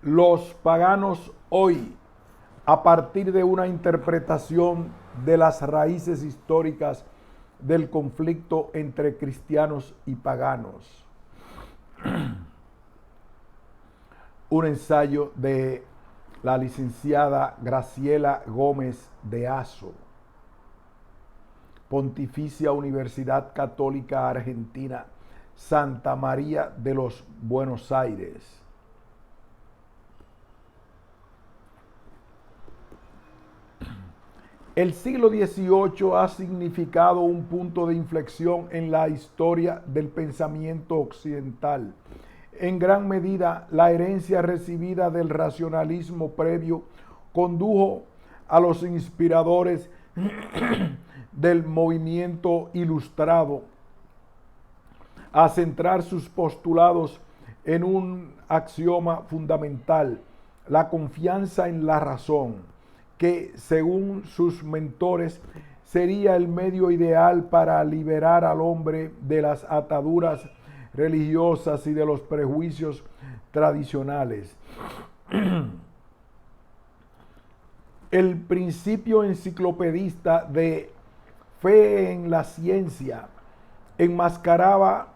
Los paganos hoy, a partir de una interpretación de las raíces históricas del conflicto entre cristianos y paganos. Un ensayo de la licenciada Graciela Gómez de Azo, Pontificia Universidad Católica Argentina, Santa María de los Buenos Aires. El siglo XVIII ha significado un punto de inflexión en la historia del pensamiento occidental. En gran medida, la herencia recibida del racionalismo previo condujo a los inspiradores del movimiento ilustrado a centrar sus postulados en un axioma fundamental: la confianza en la razón, que según sus mentores sería el medio ideal para liberar al hombre de las ataduras religiosas y de los prejuicios tradicionales. El principio enciclopedista de fe en la ciencia enmascaraba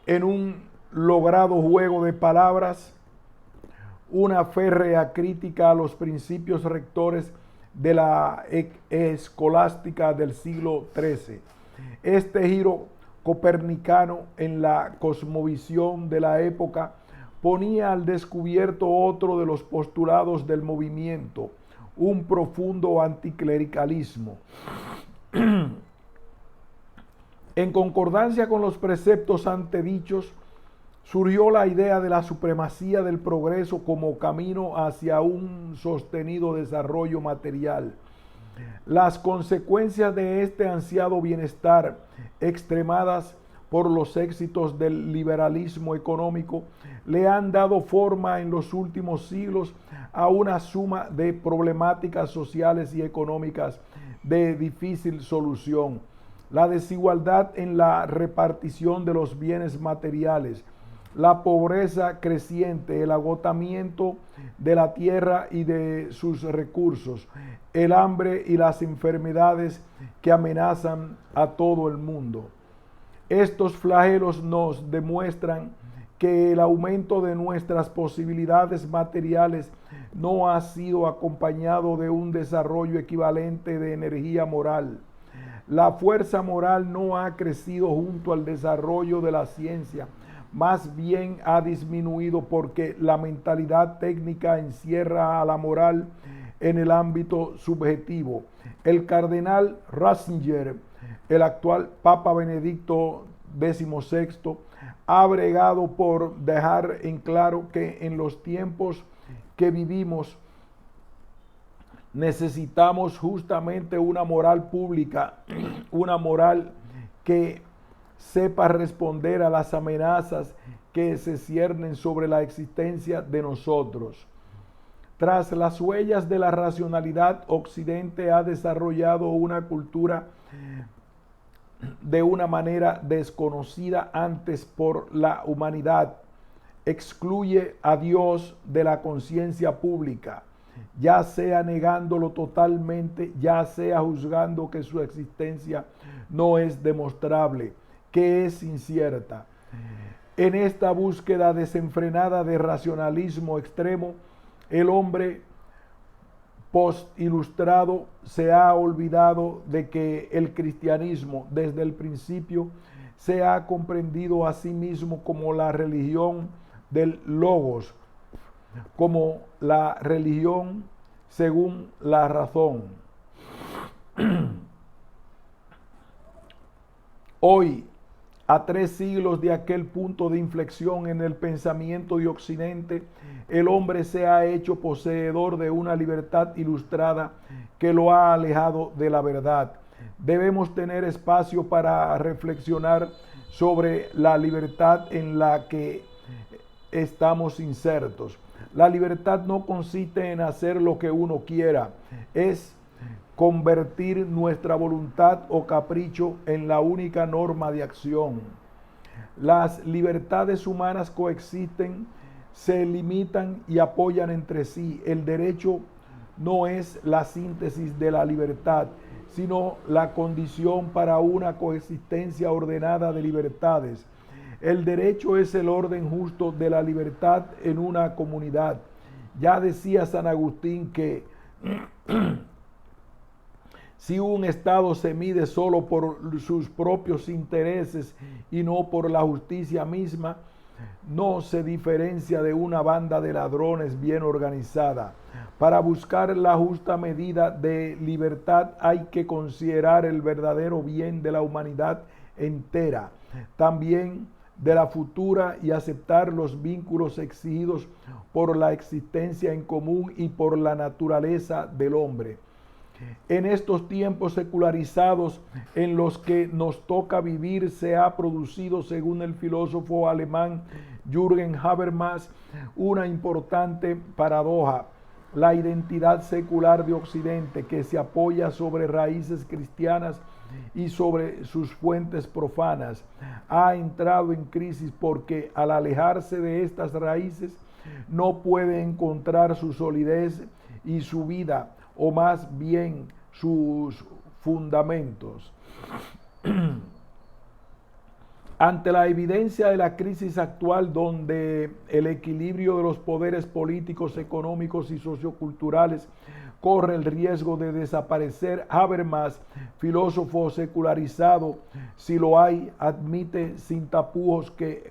en un logrado juego de palabras una férrea crítica a los principios rectores de la escolástica del siglo XIII. Este giro copernicano en la cosmovisión de la época ponía al descubierto otro de los postulados del movimiento, un profundo anticlericalismo. En concordancia con los preceptos antedichos, surgió la idea de la supremacía del progreso como camino hacia un sostenido desarrollo material. Las consecuencias de este ansiado bienestar, extremadas por los éxitos del liberalismo económico, le han dado forma en los últimos siglos a una suma de problemáticas sociales y económicas de difícil solución. La desigualdad en la repartición de los bienes materiales, la pobreza creciente, el agotamiento de la tierra y de sus recursos, el hambre y las enfermedades que amenazan a todo el mundo. Estos flagelos nos demuestran que el aumento de nuestras posibilidades materiales no ha sido acompañado de un desarrollo equivalente de energía moral. La fuerza moral no ha crecido junto al desarrollo de la ciencia, más bien ha disminuido porque la mentalidad técnica encierra a la moral en el ámbito subjetivo. El cardenal Ratzinger, el actual Papa Benedicto XVI, ha bregado por dejar en claro que en los tiempos que vivimos necesitamos justamente una moral pública, una moral que sepa responder a las amenazas que se ciernen sobre la existencia de nosotros. Tras las huellas de la racionalidad, Occidente ha desarrollado una cultura de una manera desconocida antes por la humanidad. Excluye a Dios de la conciencia pública, ya sea negándolo totalmente, ya sea juzgando que su existencia no es demostrable, que es incierta. En esta búsqueda desenfrenada de racionalismo extremo, el hombre post-ilustrado se ha olvidado de que el cristianismo desde el principio se ha comprendido a sí mismo como la religión del logos, como la religión según la razón. Hoy, a 3 siglos de aquel punto de inflexión en el pensamiento de Occidente, el hombre se ha hecho poseedor de una libertad ilustrada que lo ha alejado de la verdad. Debemos tener espacio para reflexionar sobre la libertad en la que estamos insertos. La libertad no consiste en hacer lo que uno quiera, es convertir nuestra voluntad o capricho en la única norma de acción. Las libertades humanas coexisten se limitan y apoyan entre sí. El derecho no es la síntesis de la libertad, sino la condición para una coexistencia ordenada de libertades. El derecho es el orden justo de la libertad en una comunidad. Ya decía San Agustín que si un Estado se mide solo por sus propios intereses y no por la justicia misma, no se diferencia de una banda de ladrones bien organizada. Para buscar la justa medida de libertad hay que considerar el verdadero bien de la humanidad entera, también de la futura, y aceptar los vínculos exigidos por la existencia en común y por la naturaleza del hombre. En estos tiempos secularizados en los que nos toca vivir, se ha producido, según el filósofo alemán Jürgen Habermas, una importante paradoja. La identidad secular de Occidente, que se apoya sobre raíces cristianas y sobre sus fuentes profanas, ha entrado en crisis porque, al alejarse de estas raíces, no puede encontrar su solidez y su vida, o más bien sus fundamentos. Ante la evidencia de la crisis actual, donde el equilibrio de los poderes políticos, económicos y socioculturales corre el riesgo de desaparecer, Habermas, filósofo secularizado, si lo hay, admite sin tapujos que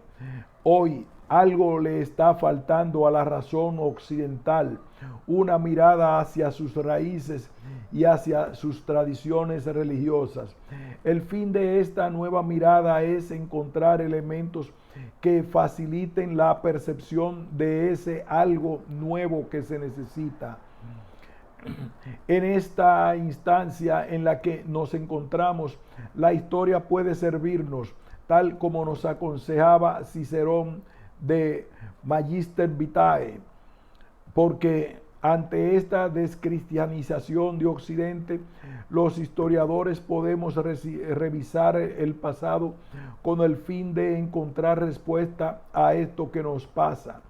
hoy algo le está faltando a la razón occidental, una mirada hacia sus raíces y hacia sus tradiciones religiosas. El fin de esta nueva mirada es encontrar elementos que faciliten la percepción de ese algo nuevo que se necesita. En esta instancia en la que nos encontramos, la historia puede servirnos, tal como nos aconsejaba Cicerón de Magister Vitae, porque ante esta descristianización de Occidente, los historiadores podemos revisar el pasado con el fin de encontrar respuesta a esto que nos pasa.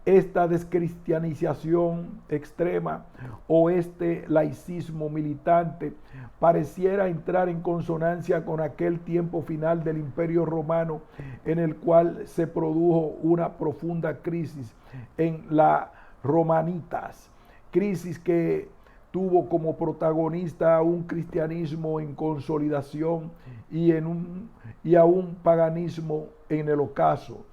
Esta descristianización extrema o este laicismo militante pareciera entrar en consonancia con aquel tiempo final del Imperio Romano, en el cual se produjo una profunda crisis en la Romanitas, crisis que tuvo como protagonista a un cristianismo en consolidación y a un paganismo en el ocaso.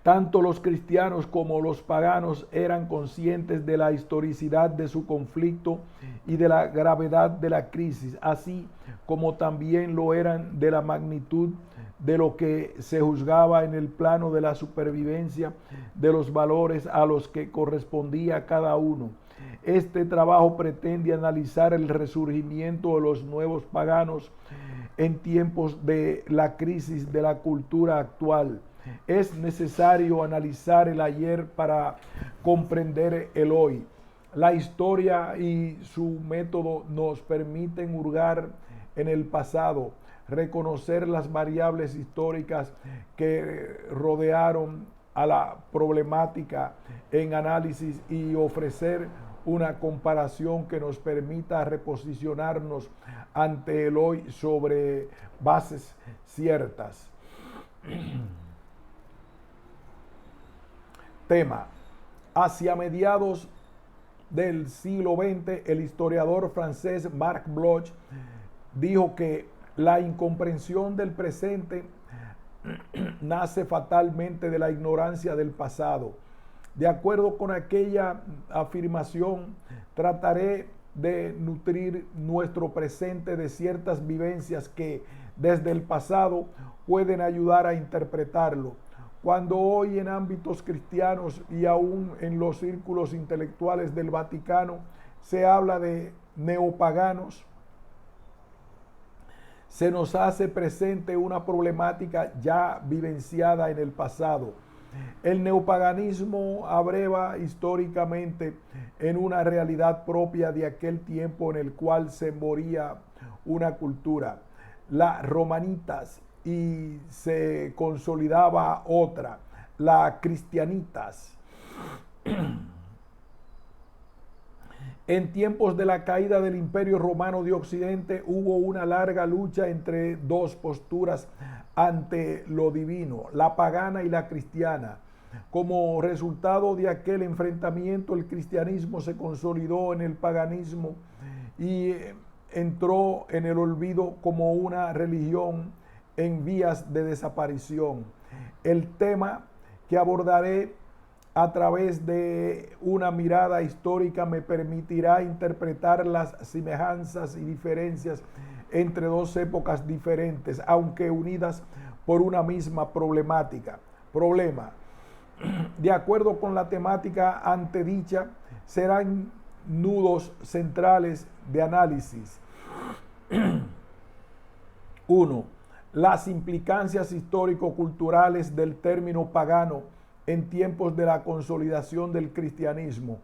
Tanto los cristianos como los paganos eran conscientes de la historicidad de su conflicto y de la gravedad de la crisis, así como también lo eran de la magnitud de lo que se juzgaba en el plano de la supervivencia de los valores a los que correspondía cada uno. Este trabajo pretende analizar el resurgimiento de los nuevos paganos en tiempos de la crisis de la cultura actual. Es necesario analizar el ayer para comprender el hoy. La historia y su método nos permiten hurgar en el pasado, reconocer las variables históricas que rodearon a la problemática en análisis y ofrecer una comparación que nos permita reposicionarnos ante el hoy sobre bases ciertas. Tema: hacia mediados del siglo XX, el historiador francés Marc Bloch dijo que la incomprensión del presente nace fatalmente de la ignorancia del pasado. De acuerdo con aquella afirmación, trataré de nutrir nuestro presente de ciertas vivencias que desde el pasado pueden ayudar a interpretarlo. Cuando hoy en ámbitos cristianos y aún en los círculos intelectuales del Vaticano se habla de neopaganos, se nos hace presente una problemática ya vivenciada en el pasado. El neopaganismo abreva históricamente en una realidad propia de aquel tiempo en el cual se moría una cultura. La Romanitas y se consolidaba otra, la Cristianitas. En tiempos de la caída del Imperio Romano de Occidente hubo una larga lucha entre dos posturas ante lo divino, la pagana y la cristiana. Como resultado de aquel enfrentamiento, el cristianismo se consolidó en el paganismo y entró en el olvido como una religión en vías de desaparición. El tema que abordaré a través de una mirada histórica me permitirá interpretar las semejanzas y diferencias entre dos épocas diferentes, aunque unidas por una misma problemática. Problema. De acuerdo con la temática antedicha, serán nudos centrales de análisis. 1. Las implicancias histórico-culturales del término pagano en tiempos de la consolidación del cristianismo.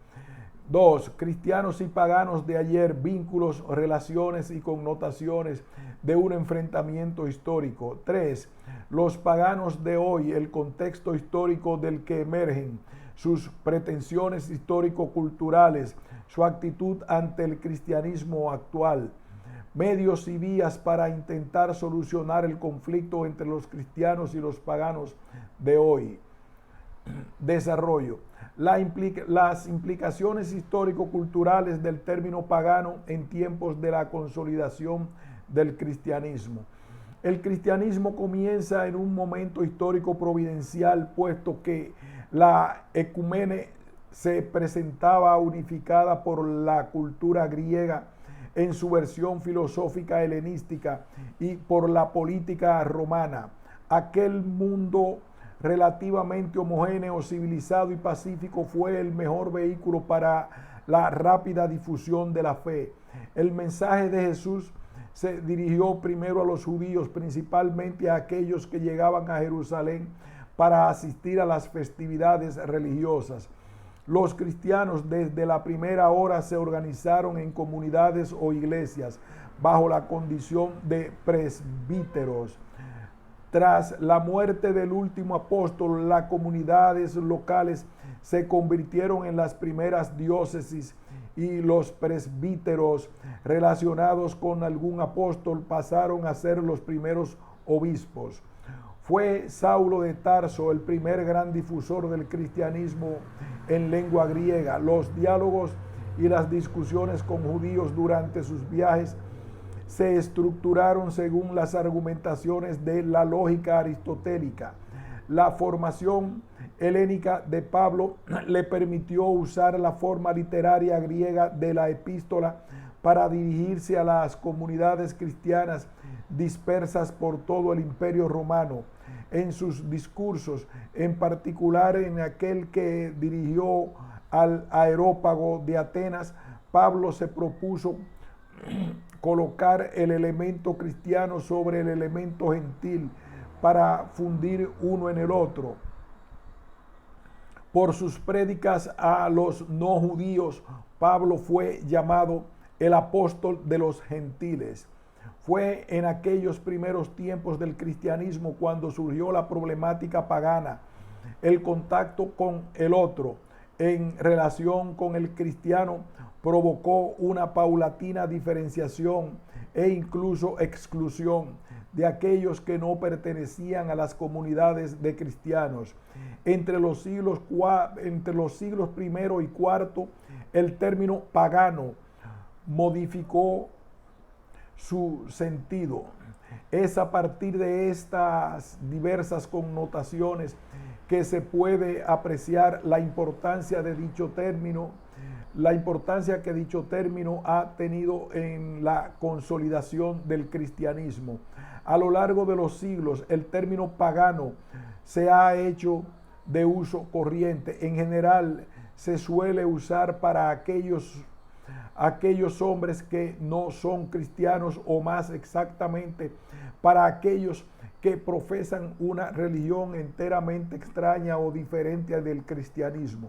2. Cristianos y paganos de ayer, vínculos, relaciones y connotaciones de un enfrentamiento histórico. 3. Los paganos de hoy, el contexto histórico del que emergen, sus pretensiones histórico-culturales, su actitud ante el cristianismo actual. Medios y vías para intentar solucionar el conflicto entre los cristianos y los paganos de hoy. Desarrollo. Las implicaciones histórico-culturales del término pagano en tiempos de la consolidación del cristianismo. El cristianismo comienza en un momento histórico providencial, puesto que la ecumene se presentaba unificada por la cultura griega en su versión filosófica helenística y por la política romana. Aquel mundo relativamente homogéneo, civilizado y pacífico fue el mejor vehículo para la rápida difusión de la fe. El mensaje de Jesús se dirigió primero a los judíos, principalmente a aquellos que llegaban a Jerusalén para asistir a las festividades religiosas. Los cristianos desde la primera hora se organizaron en comunidades o iglesias bajo la condición de presbíteros. Tras la muerte del último apóstol, las comunidades locales se convirtieron en las primeras diócesis y los presbíteros relacionados con algún apóstol pasaron a ser los primeros obispos. Fue Saulo de Tarso el primer gran difusor del cristianismo en lengua griega. Los diálogos y las discusiones con judíos durante sus viajes se estructuraron según las argumentaciones de la lógica aristotélica. La formación helénica de Pablo le permitió usar la forma literaria griega de la epístola para dirigirse a las comunidades cristianas dispersas por todo el Imperio Romano. En sus discursos, en particular en aquel que dirigió al Areópago de Atenas, Pablo se propuso colocar el elemento cristiano sobre el elemento gentil para fundir uno en el otro. Por sus prédicas a los no judíos, Pablo fue llamado el apóstol de los gentiles. Fue en aquellos primeros tiempos del cristianismo cuando surgió la problemática pagana, el contacto con el otro en relación con el cristiano provocó una paulatina diferenciación e incluso exclusión de aquellos que no pertenecían a las comunidades de cristianos. Entre los siglos primero y cuarto, el término pagano modificó su sentido. Es a partir de estas diversas connotaciones que se puede apreciar la importancia de dicho término, la importancia que dicho término ha tenido en la consolidación del cristianismo. A lo largo de los siglos, el término pagano se ha hecho de uso corriente. En general, se suele usar para aquellos hombres que no son cristianos, o más exactamente para aquellos que profesan una religión enteramente extraña o diferente del cristianismo.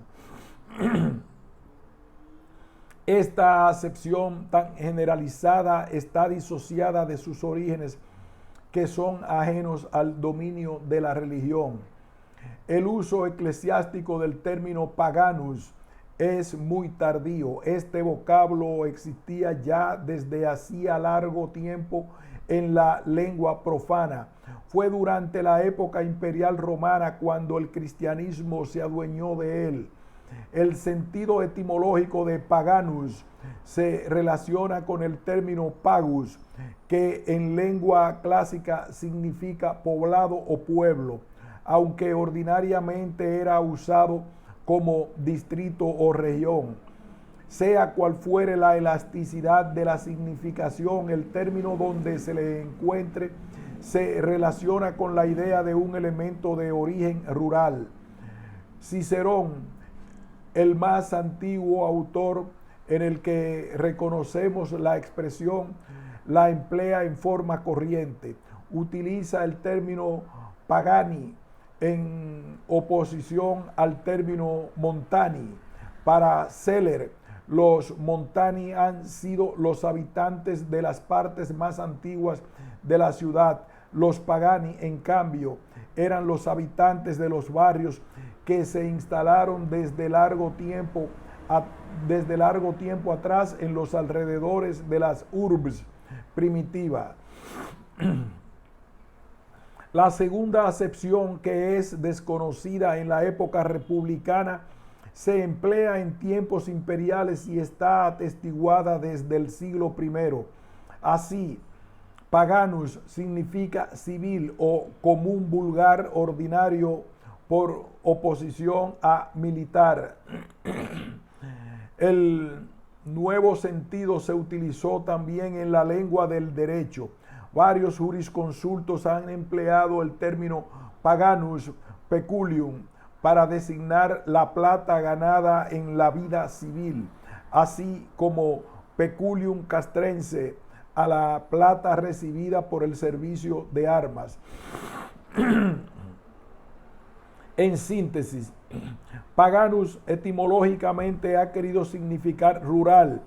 Esta acepción tan generalizada está disociada de sus orígenes que son ajenos al dominio de la religión. El uso eclesiástico del término paganus es muy tardío. Este vocablo existía ya desde hacía largo tiempo en la lengua profana. Fue durante la época imperial romana cuando el cristianismo se adueñó de él. El sentido etimológico de paganus se relaciona con el término pagus, que en lengua clásica significa poblado o pueblo, aunque ordinariamente era usado como distrito o región. Sea cual fuere la elasticidad de la significación, el término donde se le encuentre se relaciona con la idea de un elemento de origen rural. Cicerón, el más antiguo autor en el que reconocemos la expresión, la emplea en forma corriente. Utiliza el término pagani en oposición al término montani. Para Seller, los montani han sido los habitantes de las partes más antiguas de la ciudad. Los pagani, en cambio, eran los habitantes de los barrios que se instalaron desde largo tiempo atrás en los alrededores de las urbs primitivas. La segunda acepción, que es desconocida en la época republicana, se emplea en tiempos imperiales y está atestiguada desde el siglo I. Así, paganus significa civil o común vulgar ordinario por oposición a militar. El nuevo sentido se utilizó también en la lengua del derecho. Varios jurisconsultos han empleado el término paganus peculium para designar la plata ganada en la vida civil, así como peculium castrense a la plata recibida por el servicio de armas. En síntesis, paganus etimológicamente ha querido significar rural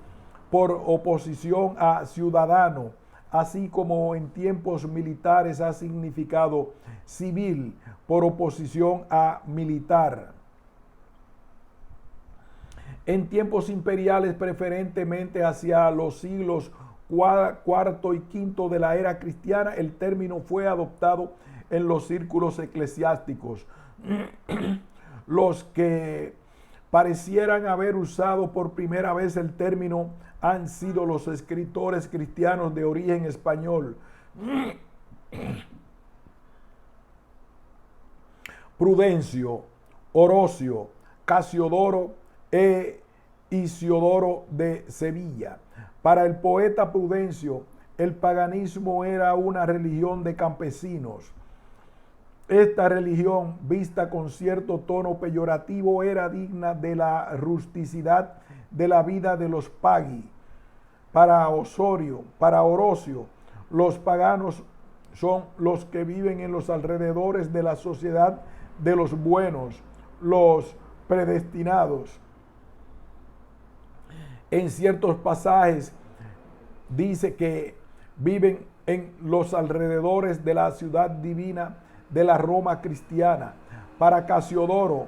por oposición a ciudadano, así como en tiempos militares ha significado civil por oposición a militar. En tiempos imperiales, preferentemente hacia los siglos IV y V de la era cristiana, el término fue adoptado en los círculos eclesiásticos. Los que parecieran haber usado por primera vez el término han sido los escritores cristianos de origen español. Prudencio, Orocio, Casiodoro e Isiodoro de Sevilla. Para el poeta Prudencio, el paganismo era una religión de campesinos. Esta religión, vista con cierto tono peyorativo, era digna de la rusticidad de la vida de los paghi. Para Orocio, los paganos son los que viven en los alrededores de la sociedad de los buenos, los predestinados. En ciertos pasajes dice que viven en los alrededores de la ciudad divina de la Roma cristiana. Para Casiodoro,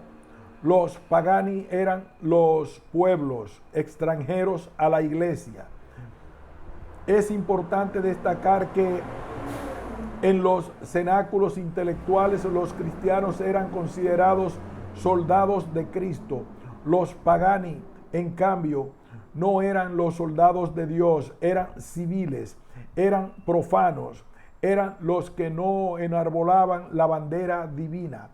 los pagani eran los pueblos extranjeros a la iglesia. Es importante destacar que en los cenáculos intelectuales los cristianos eran considerados soldados de Cristo. Los pagani, en cambio, no eran los soldados de Dios, eran civiles, eran profanos, eran los que no enarbolaban la bandera divina.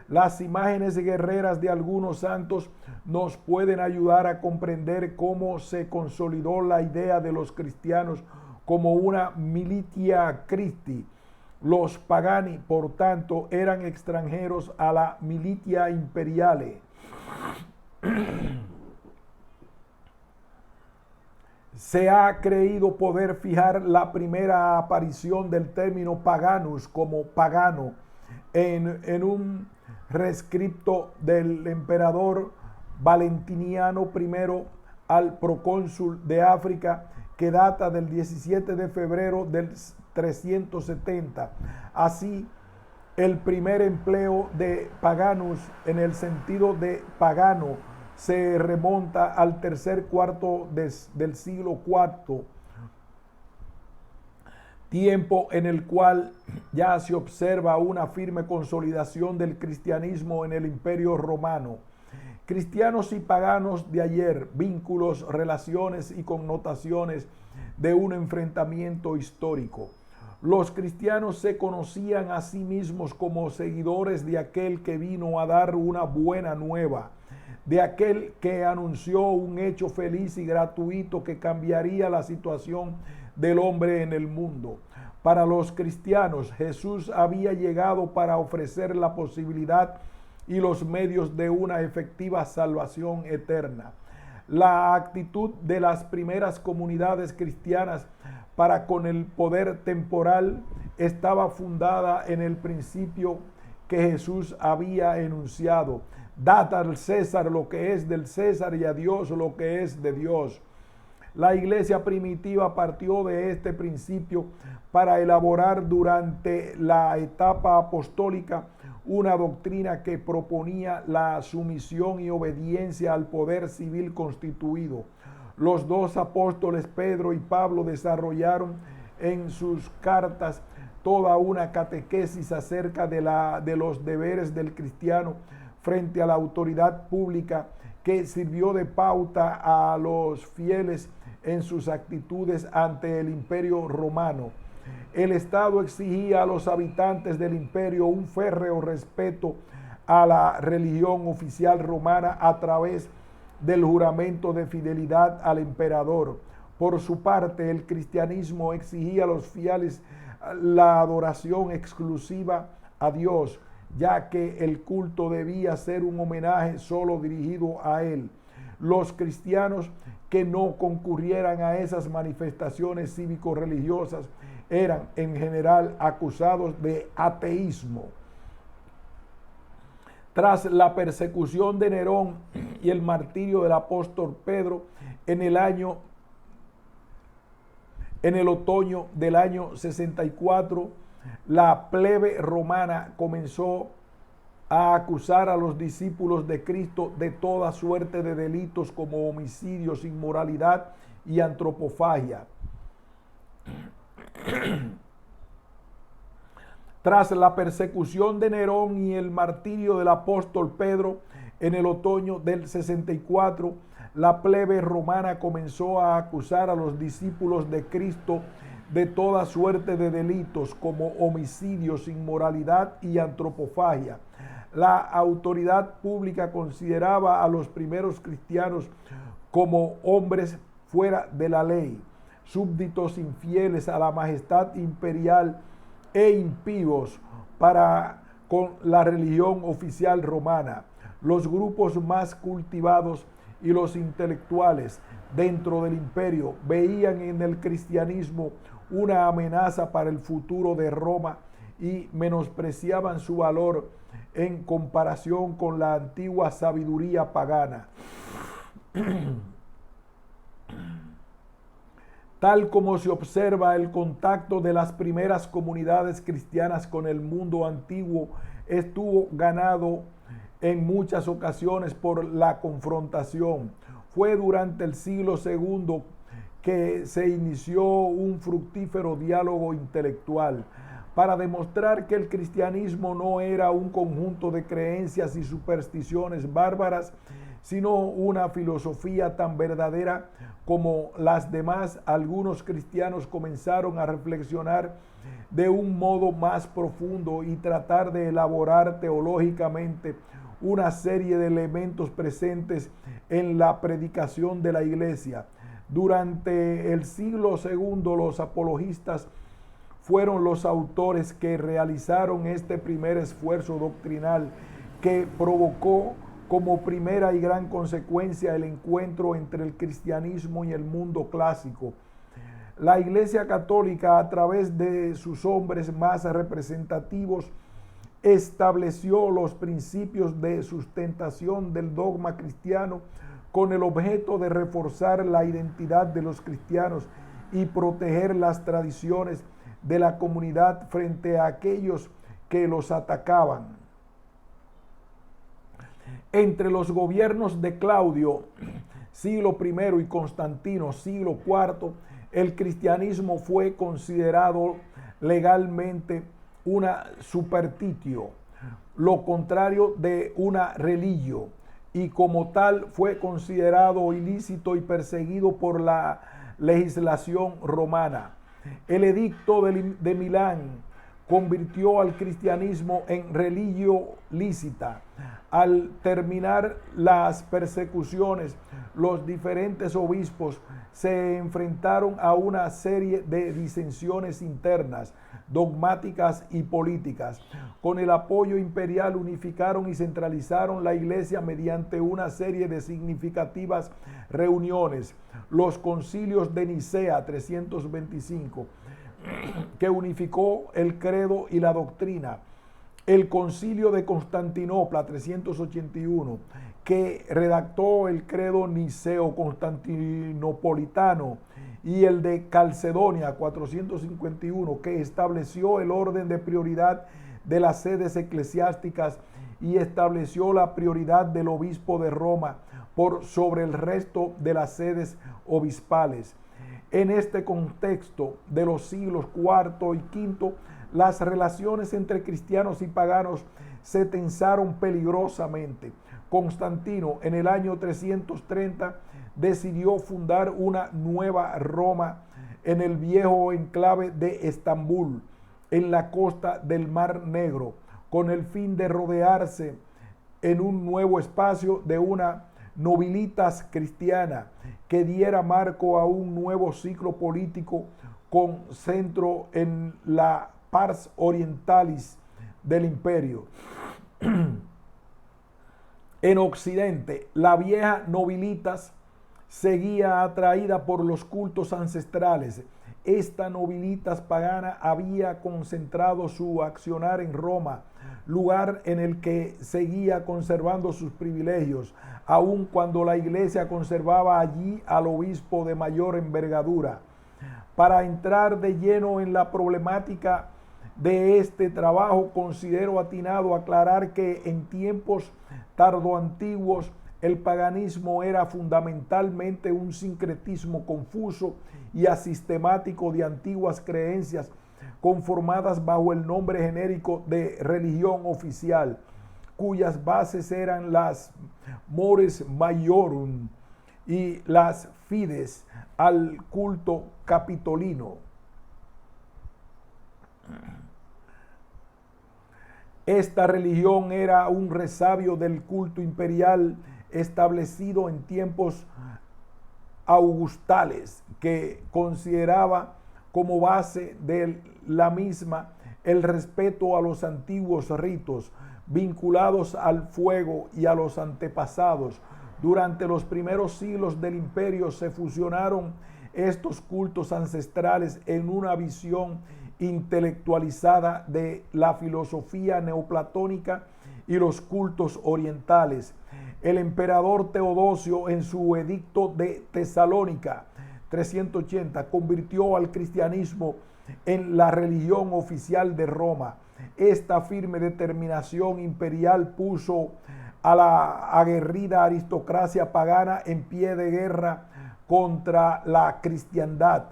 Las imágenes guerreras de algunos santos nos pueden ayudar a comprender cómo se consolidó la idea de los cristianos como una militia Christi. Los pagani, por tanto, eran extranjeros a la militia imperiale. Se ha creído poder fijar la primera aparición del término paganus como pagano en un rescripto del emperador Valentiniano I al procónsul de África, que data del 17 de febrero del 370. Así, el primer empleo de paganus en el sentido de pagano se remonta al tercer cuarto del siglo IV, tiempo en el cual ya se observa una firme consolidación del cristianismo en el Imperio Romano. Cristianos y paganos de ayer, vínculos, relaciones y connotaciones de un enfrentamiento histórico. Los cristianos se conocían a sí mismos como seguidores de aquel que vino a dar una buena nueva, de aquel que anunció un hecho feliz y gratuito que cambiaría la situación del hombre en el mundo. Para los cristianos, Jesús había llegado para ofrecer la posibilidad y los medios de una efectiva salvación eterna. La actitud de las primeras comunidades cristianas para con el poder temporal estaba fundada en el principio que Jesús había enunciado: dad al César lo que es del César y a Dios lo que es de Dios. La iglesia primitiva partió de este principio para elaborar durante la etapa apostólica una doctrina que proponía la sumisión y obediencia al poder civil constituido. Los dos apóstoles Pedro y Pablo desarrollaron en sus cartas toda una catequesis acerca de los deberes del cristiano frente a la autoridad pública, que sirvió de pauta a los fieles en sus actitudes ante el Imperio Romano. El Estado exigía a los habitantes del imperio un férreo respeto a la religión oficial romana a través del juramento de fidelidad al emperador. Por su parte, el cristianismo exigía a los fieles la adoración exclusiva a Dios, ya que el culto debía ser un homenaje solo dirigido a Él. Los cristianos que no concurrieran a esas manifestaciones cívico-religiosas eran en general acusados de ateísmo. Tras la persecución de Nerón y el martirio del apóstol Pedro en el otoño del año 64, la plebe romana comenzó a acusar a los discípulos de Cristo de toda suerte de delitos como homicidios, inmoralidad y antropofagia. Tras la persecución de Nerón y el martirio del apóstol Pedro en el otoño del 64, la plebe romana comenzó a acusar a los discípulos de Cristo de toda suerte de delitos como homicidios, inmoralidad y antropofagia. La autoridad pública consideraba a los primeros cristianos como hombres fuera de la ley, súbditos infieles a la majestad imperial e impíos para con la religión oficial romana. Los grupos más cultivados y los intelectuales dentro del imperio veían en el cristianismo una amenaza para el futuro de Roma y menospreciaban su valor en comparación con la antigua sabiduría pagana. Tal como se observa, el contacto de las primeras comunidades cristianas con el mundo antiguo estuvo ganado en muchas ocasiones por la confrontación. Fue durante el siglo II que se inició un fructífero diálogo intelectual para demostrar que el cristianismo no era un conjunto de creencias y supersticiones bárbaras, sino una filosofía tan verdadera como las demás. Algunos cristianos comenzaron a reflexionar de un modo más profundo y tratar de elaborar teológicamente una serie de elementos presentes en la predicación de la iglesia. Durante el siglo II, los apologistas fueron los autores que realizaron este primer esfuerzo doctrinal que provocó como primera y gran consecuencia el encuentro entre el cristianismo y el mundo clásico. La Iglesia Católica, a través de sus hombres más representativos, estableció los principios de sustentación del dogma cristiano con el objeto de reforzar la identidad de los cristianos y proteger las tradiciones de la comunidad frente a aquellos que los atacaban. Entre los gobiernos de Claudio, siglo I, y Constantino, siglo IV, el cristianismo fue considerado legalmente una superstitio, lo contrario de una religio, y como tal fue considerado ilícito y perseguido por la legislación romana. El edicto de Milán convirtió al cristianismo en religio lícita. Al terminar las persecuciones, los diferentes obispos se enfrentaron a una serie de disensiones internas, dogmáticas y políticas. Con el apoyo imperial unificaron y centralizaron la iglesia mediante una serie de significativas reuniones. Los concilios de Nicea 325, que unificó el credo y la doctrina. El concilio de Constantinopla 381, que redactó el credo niceo-constantinopolitano, y el de Calcedonia 451, que estableció el orden de prioridad de las sedes eclesiásticas y estableció la prioridad del obispo de Roma por sobre el resto de las sedes obispales. En este contexto de los siglos IV y V, las relaciones entre cristianos y paganos se tensaron peligrosamente. Constantino, en el año 330, decidió fundar una nueva Roma en el viejo enclave de Estambul, en la costa del Mar Negro, con el fin de rodearse en un nuevo espacio de una nobilitas cristiana que diera marco a un nuevo ciclo político con centro en la Pars Orientalis del imperio. En Occidente, la vieja nobilitas seguía atraída por los cultos ancestrales. Esta nobilitas pagana había concentrado su accionar en Roma, lugar en el que seguía conservando sus privilegios, aun cuando la iglesia conservaba allí al obispo de mayor envergadura. Para entrar de lleno en la problemática de este trabajo, considero atinado aclarar que en tiempos tardoantiguos el paganismo era fundamentalmente un sincretismo confuso y asistemático de antiguas creencias conformadas bajo el nombre genérico de religión oficial, cuyas bases eran las mores maiorum y las fides al culto capitolino. Esta religión era un resabio del culto imperial establecido en tiempos augustales, que consideraba como base de la misma el respeto a los antiguos ritos vinculados al fuego y a los antepasados. Durante los primeros siglos del imperio se fusionaron estos cultos ancestrales en una visión intelectualizada de la filosofía neoplatónica y los cultos orientales. El emperador Teodosio, en su edicto de Tesalónica 380, convirtió al cristianismo en la religión oficial de Roma. Esta firme determinación imperial puso a la aguerrida aristocracia pagana en pie de guerra contra la cristiandad.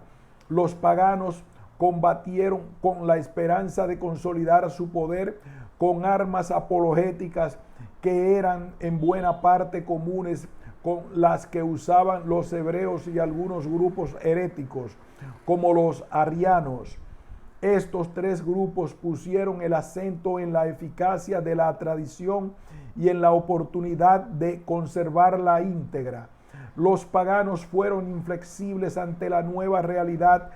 Los paganos combatieron con la esperanza de consolidar su poder con armas apologéticas que eran en buena parte comunes con las que usaban los hebreos y algunos grupos heréticos, como los arrianos. Estos tres grupos pusieron el acento en la eficacia de la tradición y en la oportunidad de conservarla íntegra. Los paganos fueron inflexibles ante la nueva realidad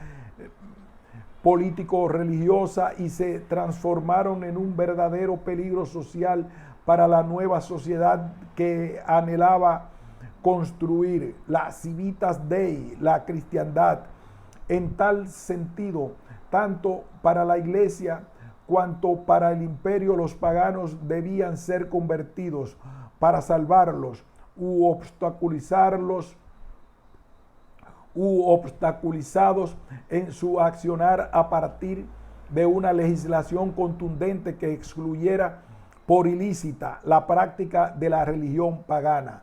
político-religiosa y se transformaron en un verdadero peligro social para la nueva sociedad que anhelaba construir, la civitas Dei, la cristiandad. En tal sentido, tanto para la iglesia cuanto para el imperio, los paganos debían ser convertidos para salvarlos u obstaculizarlos u obstaculizados en su accionar a partir de una legislación contundente que excluyera por ilícita la práctica de la religión pagana.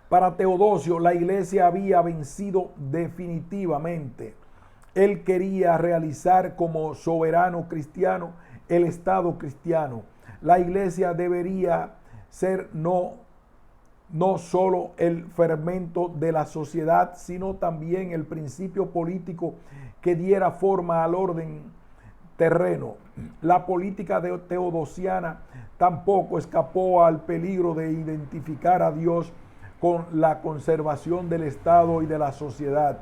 Para Teodosio, la iglesia había vencido definitivamente. Él quería realizar como soberano cristiano el Estado cristiano. La iglesia debería ser no solo el fermento de la sociedad, sino también el principio político que diera forma al orden terreno. La política teodosiana tampoco escapó al peligro de identificar a Dios con la conservación del Estado y de la sociedad.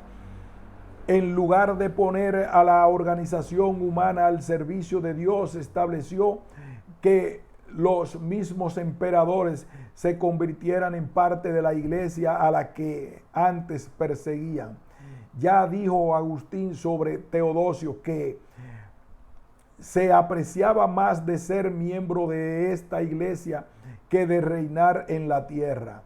En lugar de poner a la organización humana al servicio de Dios, estableció que los mismos emperadores se convirtieran en parte de la iglesia a la que antes perseguían. Ya dijo Agustín sobre Teodosio que se apreciaba más de ser miembro de esta iglesia que de reinar en la tierra.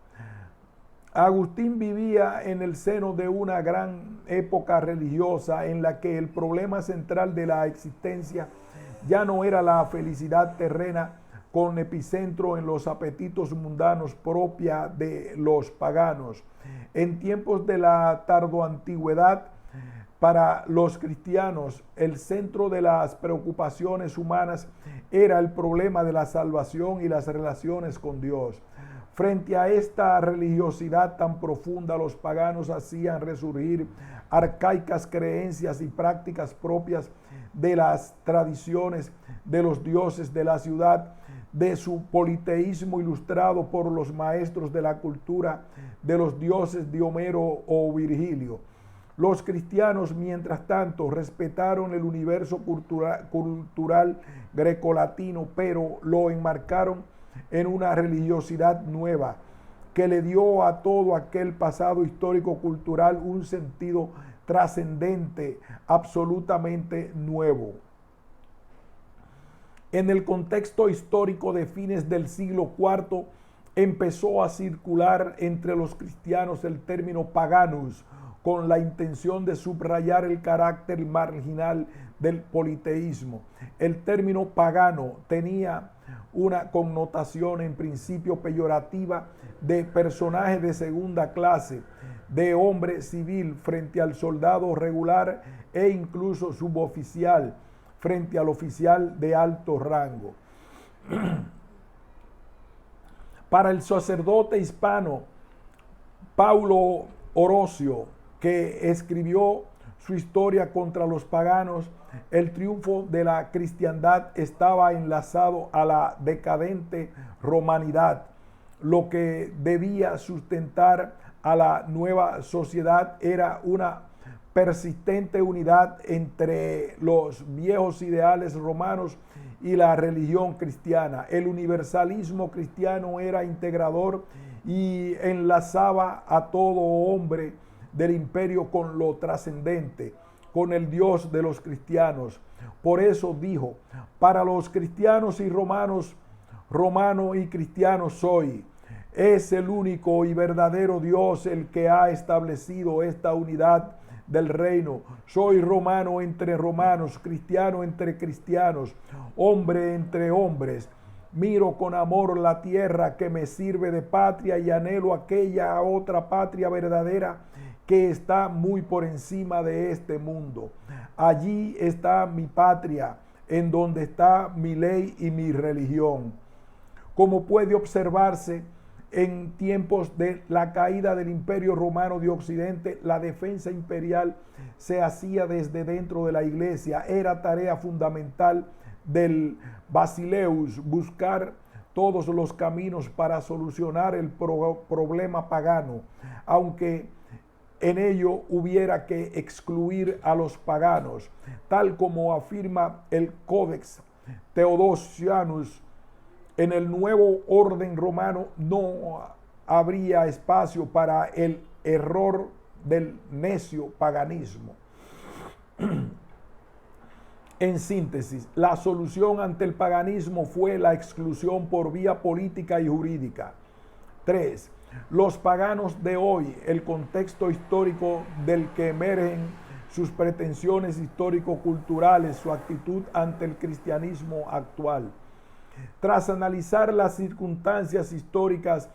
Agustín vivía en el seno de una gran época religiosa en la que el problema central de la existencia ya no era la felicidad terrena con epicentro en los apetitos mundanos propia de los paganos. En tiempos de la tardoantigüedad, para los cristianos, el centro de las preocupaciones humanas era el problema de la salvación y las relaciones con Dios. Frente a esta religiosidad tan profunda, los paganos hacían resurgir arcaicas creencias y prácticas propias de las tradiciones de los dioses de la ciudad, de su politeísmo ilustrado por los maestros de la cultura de los dioses de Homero o Virgilio. Los cristianos, mientras tanto, respetaron el universo cultural grecolatino, pero lo enmarcaron en una religiosidad nueva que le dio a todo aquel pasado histórico cultural un sentido trascendente, absolutamente nuevo. En el contexto histórico de fines del siglo IV, empezó a circular entre los cristianos el término paganus, con la intención de subrayar el carácter marginal del politeísmo. El término pagano tenía una connotación en principio peyorativa de personaje de segunda clase, de hombre civil frente al soldado regular e incluso suboficial frente al oficial de alto rango. Para el sacerdote hispano Paulo Orosio, que escribió su historia contra los paganos, el triunfo de la cristiandad estaba enlazado a la decadente romanidad. Lo que debía sustentar a la nueva sociedad era una persistente unidad entre los viejos ideales romanos y la religión cristiana. El universalismo cristiano era integrador y enlazaba a todo hombre del imperio con lo trascendente, con el Dios de los cristianos. Por eso dijo: para los cristianos y romanos, romano y cristiano soy. Es el único y verdadero Dios el que ha establecido esta unidad del reino. Soy romano entre romanos, cristiano entre cristianos, hombre entre hombres. Miro con amor la tierra que me sirve de patria y anhelo aquella otra patria verdadera que está muy por encima de este mundo. Allí está mi patria, en donde está mi ley y mi religión. Como puede observarse, en tiempos de la caída del Imperio Romano de Occidente, la defensa imperial se hacía desde dentro de la iglesia. Era tarea fundamental del Basileus buscar todos los caminos para solucionar el problema pagano, aunque en ello hubiera que excluir a los paganos, tal como afirma el Codex Theodosianus. En el nuevo orden romano no habría espacio para el error del necio paganismo. En síntesis, la solución ante el paganismo fue la exclusión por vía política y jurídica. 3. Los paganos de hoy, el contexto histórico del que emergen sus pretensiones histórico-culturales, su actitud ante el cristianismo actual. Tras analizar las circunstancias históricas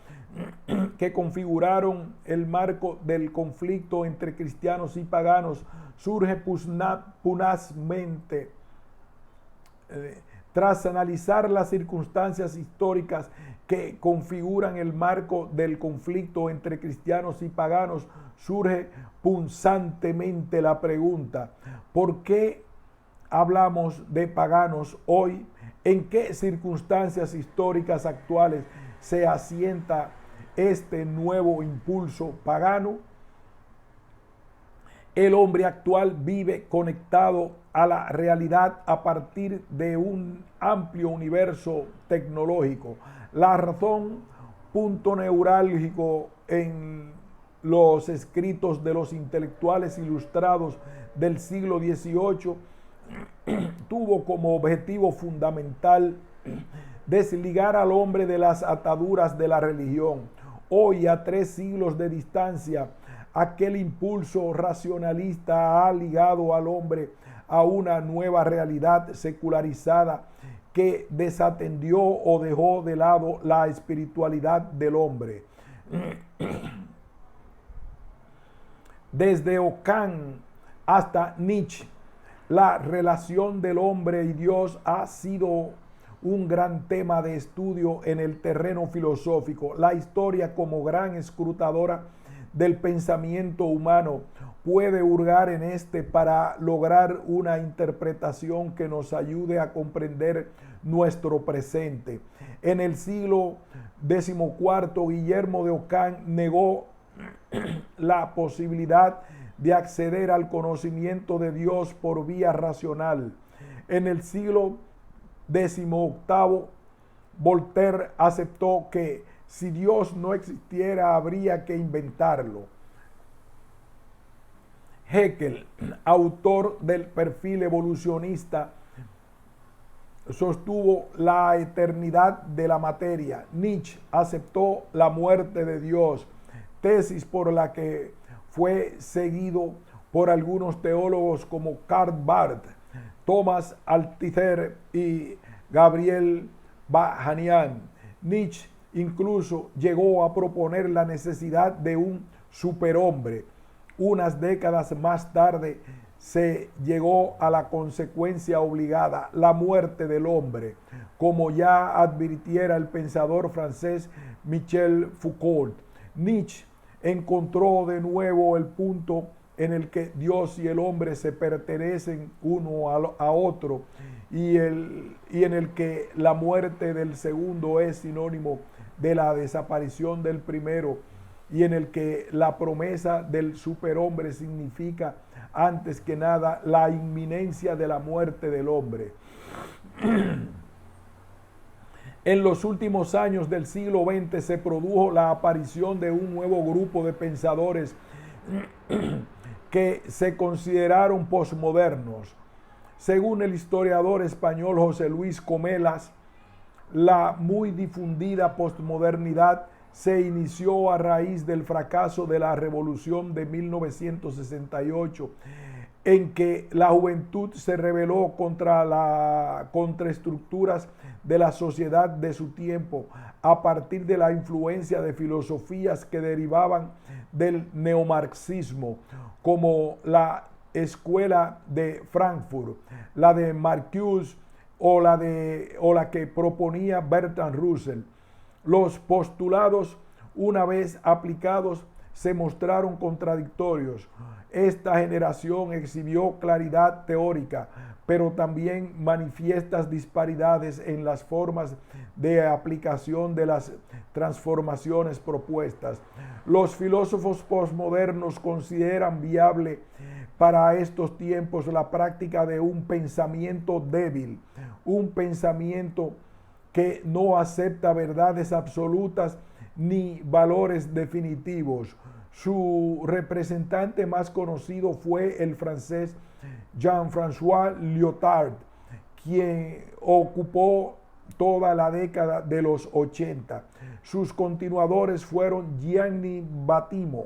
que configuraron el marco del conflicto entre cristianos y paganos, surge punazmente. Tras analizar las circunstancias históricas que configuran el marco del conflicto entre cristianos y paganos, surge punzantemente la pregunta: ¿por qué hablamos de paganos hoy? ¿En qué circunstancias históricas actuales se asienta este nuevo impulso pagano? El hombre actual vive conectado a la realidad a partir de un amplio universo tecnológico. La razón, punto neurálgico en los escritos de los intelectuales ilustrados del siglo XVIII, tuvo como objetivo fundamental desligar al hombre de las ataduras de la religión. Hoy, a 3 siglos de distancia, aquel impulso racionalista ha ligado al hombre a una nueva realidad secularizada que desatendió o dejó de lado la espiritualidad del hombre. Desde Ockham hasta Nietzsche, la relación del hombre y Dios ha sido un gran tema de estudio en el terreno filosófico. La historia, como gran escrutadora del pensamiento humano, puede hurgar en este para lograr una interpretación que nos ayude a comprender nuestro presente. En el siglo XIV, Guillermo de Ockham negó la posibilidad de acceder al conocimiento de Dios por vía racional. En el siglo XVIII, Voltaire aceptó que si Dios no existiera, habría que inventarlo. Haeckel, autor del perfil evolucionista, sostuvo la eternidad de la materia. Nietzsche aceptó la muerte de Dios, tesis por la que fue seguido por algunos teólogos como Karl Barth, Thomas Althusser y Gabriel Bahanian. Nietzsche incluso llegó a proponer la necesidad de un superhombre. Unas décadas más tarde se llegó a la consecuencia obligada, la muerte del hombre, como ya advirtiera el pensador francés Michel Foucault. Nietzsche encontró de nuevo el punto en el que Dios y el hombre se pertenecen uno a otro y en el que la muerte del segundo es sinónimo de la desaparición del primero, y en el que la promesa del superhombre significa antes que nada la inminencia de la muerte del hombre. En los últimos años del siglo XX se produjo la aparición de un nuevo grupo de pensadores que se consideraron posmodernos. Según el historiador español José Luis Comelas, la muy difundida posmodernidad se inició a raíz del fracaso de la Revolución de 1968, en que la juventud se rebeló contra las contraestructuras de la sociedad de su tiempo, a partir de la influencia de filosofías que derivaban del neomarxismo, como la escuela de Frankfurt, la de Marcuse o la que proponía Bertrand Russell. Los postulados, una vez aplicados, se mostraron contradictorios. Esta generación exhibió claridad teórica, pero también manifiestas disparidades en las formas de aplicación de las transformaciones propuestas. Los filósofos posmodernos consideran viable para estos tiempos la práctica de un pensamiento débil, un pensamiento que no acepta verdades absolutas ni valores definitivos. Su representante más conocido fue el francés Jean-François Lyotard, quien ocupó toda la década de los 80. Sus continuadores fueron Gianni Battimo,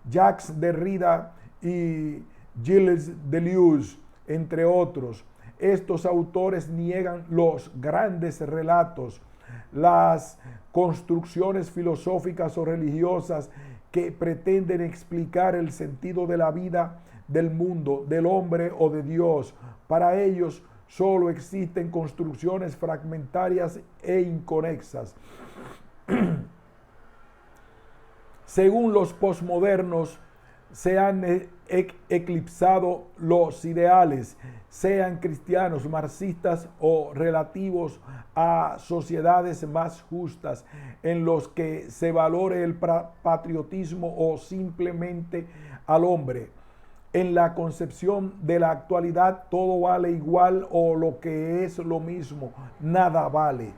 Jacques Derrida y Gilles Deleuze, entre otros. Estos autores niegan los grandes relatos, las construcciones filosóficas o religiosas que pretenden explicar el sentido de la vida, del mundo, del hombre o de Dios. Para ellos solo existen construcciones fragmentarias e inconexas. Según los posmodernos, se han eclipsado los ideales, sean cristianos, marxistas o relativos a sociedades más justas, en los que se valore el patriotismo o simplemente al hombre. En la concepción de la actualidad, todo vale igual o lo que es lo mismo, nada vale.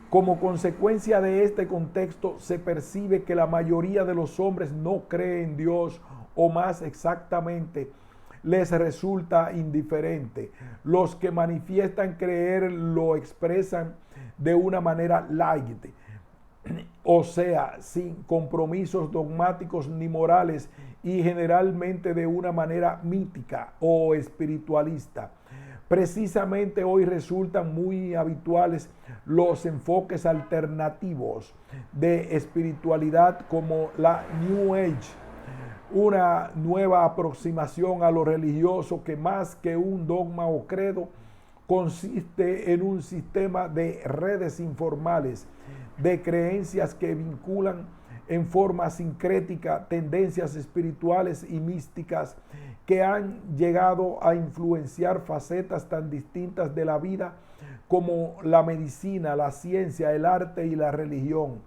Como consecuencia de este contexto, se percibe que la mayoría de los hombres no cree en Dios, o más exactamente, les resulta indiferente. Los que manifiestan creer lo expresan de una manera light, o sea, sin compromisos dogmáticos ni morales, y generalmente de una manera mítica o espiritualista. Precisamente hoy resultan muy habituales los enfoques alternativos de espiritualidad como la New Age, una nueva aproximación a lo religioso que más que un dogma o credo consiste en un sistema de redes informales de creencias que vinculan en forma sincrética tendencias espirituales y místicas que han llegado a influenciar facetas tan distintas de la vida como la medicina, la ciencia, el arte y la religión.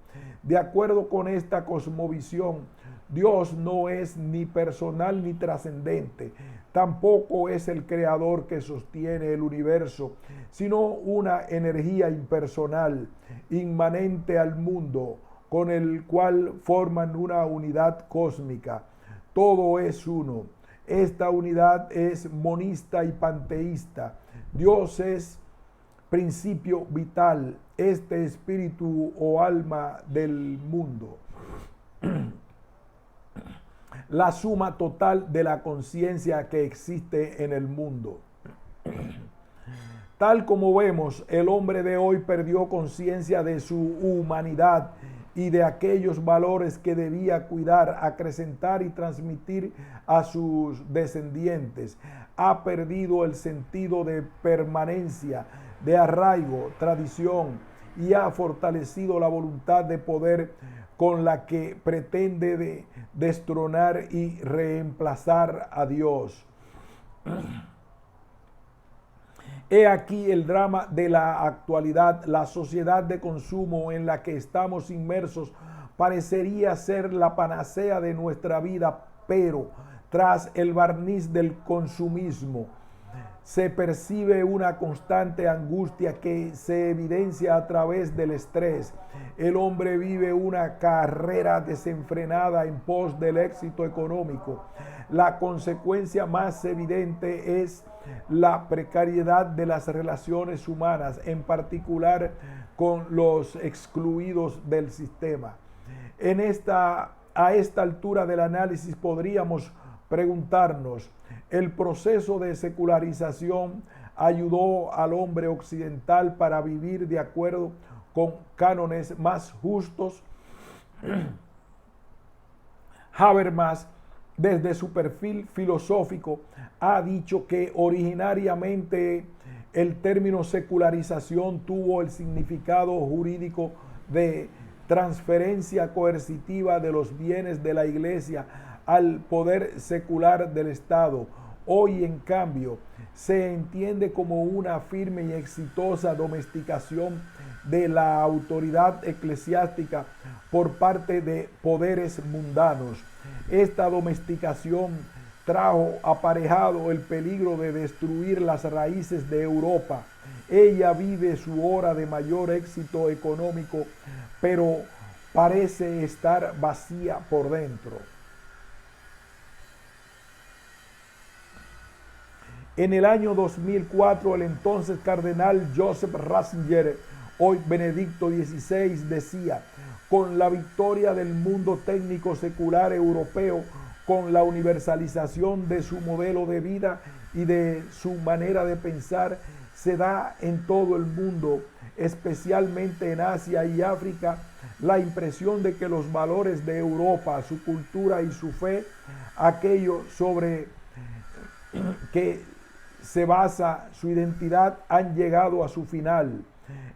De acuerdo con esta cosmovisión, Dios no es ni personal ni trascendente, tampoco es el creador que sostiene el universo, sino una energía impersonal, inmanente al mundo, con el cual forman una unidad cósmica. Todo es uno. Esta unidad es monista y panteísta. Dios es principio vital, este espíritu o alma del mundo. La suma total de la conciencia que existe en el mundo. Tal como vemos, el hombre de hoy perdió conciencia de su humanidad y de aquellos valores que debía cuidar, acrecentar y transmitir a sus descendientes. Ha perdido el sentido de permanencia, de arraigo, tradición, y ha fortalecido la voluntad de poder con la que pretende destronar y reemplazar a Dios. He aquí el drama de la actualidad. La sociedad de consumo en la que estamos inmersos parecería ser la panacea de nuestra vida, pero tras el barniz del consumismo se percibe una constante angustia que se evidencia a través del estrés. El hombre vive una carrera desenfrenada en pos del éxito económico. La consecuencia más evidente es la precariedad de las relaciones humanas, en particular con los excluidos del sistema. A esta altura del análisis podríamos preguntarnos, ¿el proceso de secularización ayudó al hombre occidental para vivir de acuerdo con cánones más justos? Habermas, desde su perfil filosófico, ha dicho que originariamente el término secularización tuvo el significado jurídico de transferencia coercitiva de los bienes de la Iglesia al poder secular del Estado. Hoy, en cambio, se entiende como una firme y exitosa domesticación de la autoridad eclesiástica por parte de poderes mundanos. Esta domesticación trajo aparejado el peligro de destruir las raíces de Europa. Ella vive su hora de mayor éxito económico, pero parece estar vacía por dentro. En el año 2004, el entonces cardenal Joseph Ratzinger, hoy Benedicto XVI, decía: con la victoria del mundo técnico secular europeo, con la universalización de su modelo de vida y de su manera de pensar, se da en todo el mundo, especialmente en Asia y África, la impresión de que los valores de Europa, su cultura y su fe, aquello sobre que se basa su identidad, han llegado a su final.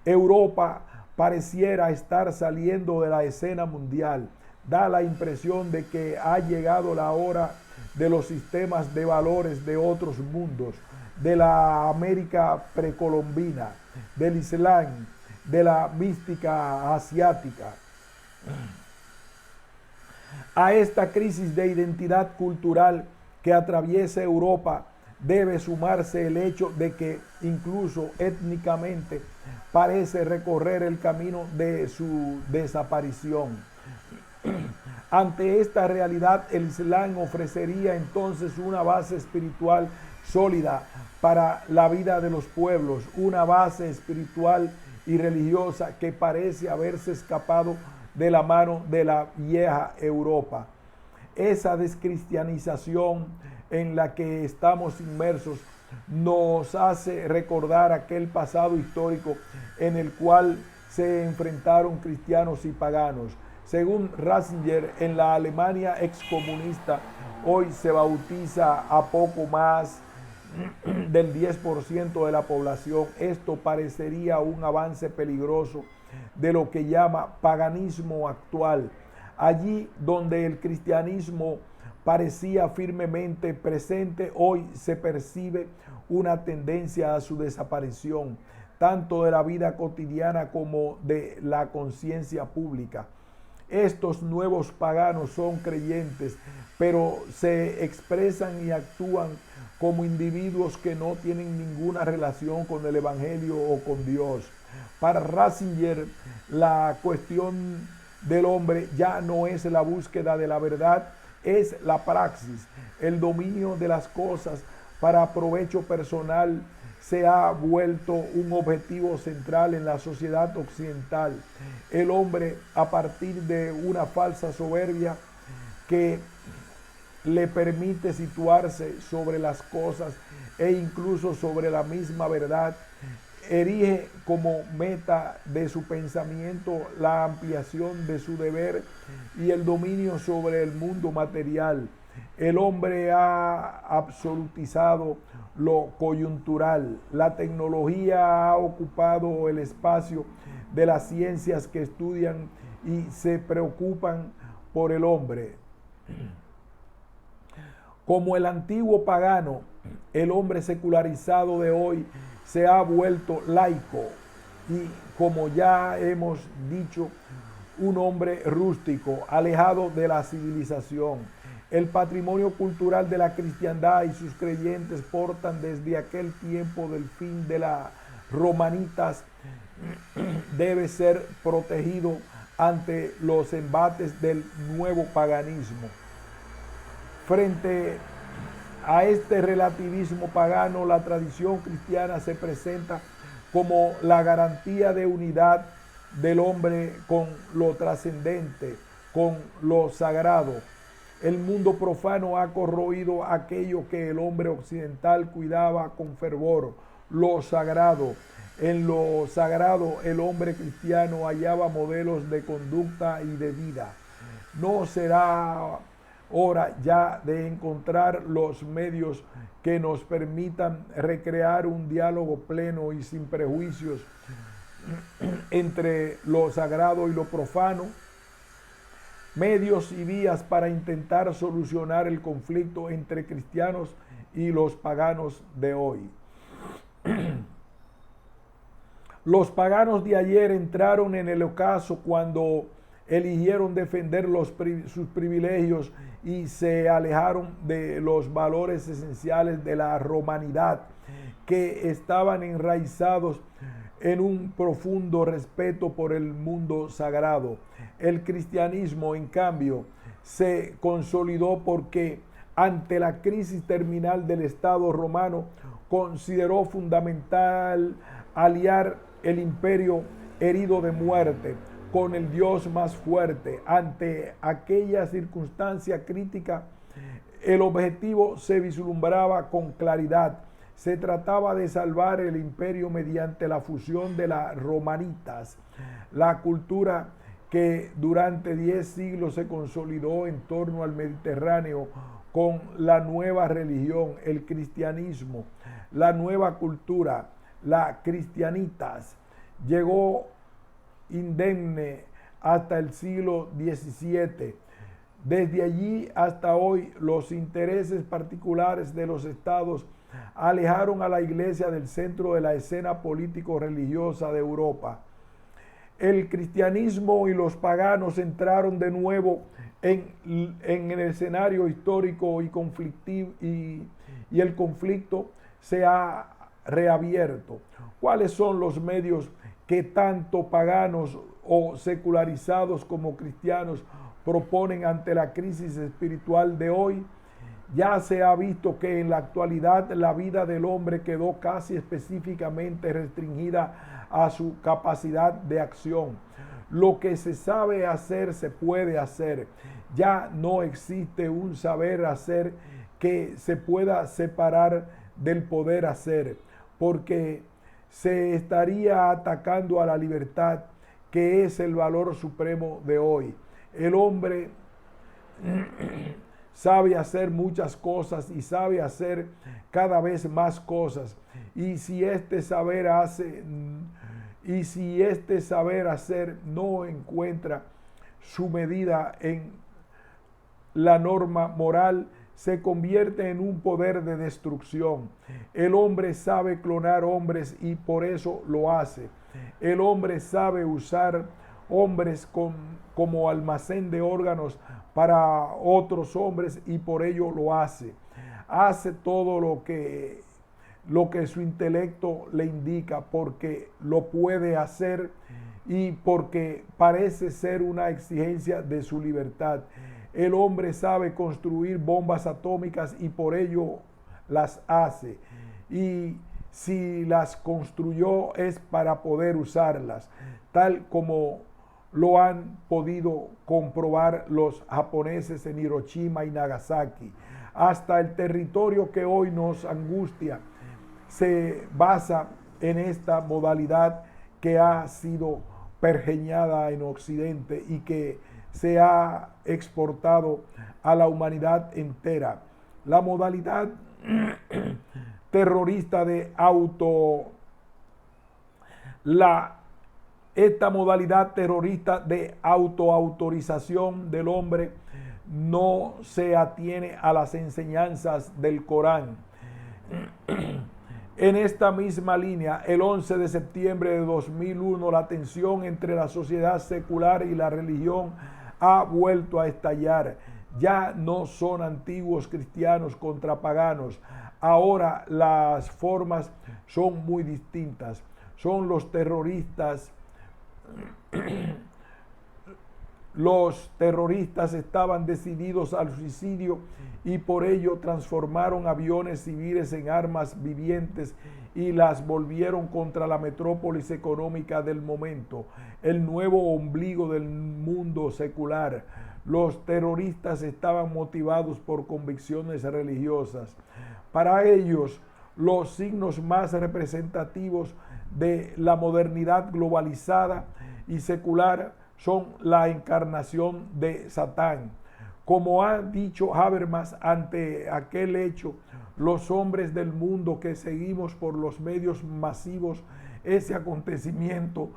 Europa pareciera estar saliendo de la escena mundial. Da la impresión de que ha llegado la hora de los sistemas de valores de otros mundos, de la América precolombina, del Islam, de la mística asiática. A esta crisis de identidad cultural que atraviesa Europa debe sumarse el hecho de que incluso étnicamente parece recorrer el camino de su desaparición. Ante esta realidad, el Islam ofrecería entonces una base espiritual sólida para la vida de los pueblos, una base espiritual y religiosa que parece haberse escapado de la mano de la vieja Europa. Esa descristianización en la que estamos inmersos nos hace recordar aquel pasado histórico en el cual se enfrentaron cristianos y paganos. Según Ratzinger, en la Alemania excomunista hoy se bautiza a poco más del 10% de la población. Esto parecería un avance peligroso de lo que llama paganismo actual. Allí donde el cristianismo parecía firmemente presente, hoy se percibe una tendencia a su desaparición, tanto de la vida cotidiana como de la conciencia pública. Estos nuevos paganos son creyentes, pero se expresan y actúan como individuos que no tienen ninguna relación con el Evangelio o con Dios. Para Ratzinger, la cuestión del hombre ya no es la búsqueda de la verdad, es la praxis. El dominio de las cosas para provecho personal se ha vuelto un objetivo central en la sociedad occidental. El hombre, a partir de una falsa soberbia que le permite situarse sobre las cosas e incluso sobre la misma verdad, erige como meta de su pensamiento la ampliación de su deber y el dominio sobre el mundo material. El hombre ha absolutizado lo coyuntural. La tecnología ha ocupado el espacio de las ciencias que estudian y se preocupan por el hombre. Como el antiguo pagano, el hombre secularizado de hoy se ha vuelto laico y, como ya hemos dicho, un hombre rústico, alejado de la civilización. El patrimonio cultural de la cristiandad y sus creyentes portan desde aquel tiempo del fin de las romanitas debe ser protegido ante los embates del nuevo paganismo. Frente a este relativismo pagano, la tradición cristiana se presenta como la garantía de unidad del hombre con lo trascendente, con lo sagrado. El mundo profano ha corroído aquello que el hombre occidental cuidaba con fervor, lo sagrado. En lo sagrado el hombre cristiano hallaba modelos de conducta y de vida. No será hora ya de encontrar los medios que nos permitan recrear un diálogo pleno y sin prejuicios entre lo sagrado y lo profano, medios y vías para intentar solucionar el conflicto entre cristianos y los paganos de hoy. Los paganos de ayer entraron en el ocaso cuando eligieron defender sus privilegios y se alejaron de los valores esenciales de la romanidad que estaban enraizados en un profundo respeto por el mundo sagrado. El cristianismo, en cambio, se consolidó porque ante la crisis terminal del Estado romano, consideró fundamental aliar el imperio herido de muerte con el Dios más fuerte. Ante aquella circunstancia crítica, el objetivo se vislumbraba con claridad. Se trataba de salvar el imperio mediante la fusión de las romanitas, la cultura que durante 10 siglos se consolidó en torno al Mediterráneo, con la nueva religión, el cristianismo. La nueva cultura, la cristianitas, llegó indemne hasta el siglo XVII. Desde allí hasta hoy, los intereses particulares de los estados alejaron a la iglesia del centro de la escena político-religiosa de Europa. El cristianismo y los paganos entraron de nuevo en el escenario histórico y conflictivo, y el conflicto se ha reabierto. ¿Cuáles son los medios que tanto paganos o secularizados como cristianos proponen ante la crisis espiritual de hoy? Ya se ha visto que en la actualidad la vida del hombre quedó casi específicamente restringida a su capacidad de acción. Lo que se sabe hacer se puede hacer. Ya no existe un saber hacer que se pueda separar del poder hacer, porque se estaría atacando a la libertad, que es el valor supremo de hoy. El hombre sabe hacer muchas cosas y sabe hacer cada vez más cosas. Y si este saber hacer no encuentra su medida en la norma moral, se convierte en un poder de destrucción. El hombre sabe clonar hombres y por eso lo hace. El hombre sabe usar hombres como almacén de órganos para otros hombres y por ello lo hace. Hace todo lo que su intelecto le indica, porque lo puede hacer y porque parece ser una exigencia de su libertad. El hombre sabe construir bombas atómicas y por ello las hace. Y si las construyó es para poder usarlas, tal como lo han podido comprobar los japoneses en Hiroshima y Nagasaki. Hasta el territorio que hoy nos angustia se basa en esta modalidad que ha sido pergeñada en Occidente y que se ha exportado a la humanidad entera. La modalidad terrorista de esta modalidad terrorista de autoautorización del hombre no se atiene a las enseñanzas del Corán. En esta misma línea, el 11 de septiembre de 2001, la tensión entre la sociedad secular y la religión ha vuelto a estallar. Ya no son antiguos cristianos contra paganos. Ahora las formas son muy distintas. Son los terroristas. Los terroristas estaban decididos al suicidio y por ello transformaron aviones civiles en armas vivientes y las volvieron contra la metrópolis económica del momento, el nuevo ombligo del mundo secular. Los terroristas estaban motivados por convicciones religiosas. Para ellos, los signos más representativos de la modernidad globalizada y secular son la encarnación de Satán. Como ha dicho Habermas, ante aquel hecho, los hombres del mundo que seguimos por los medios masivos ese acontecimiento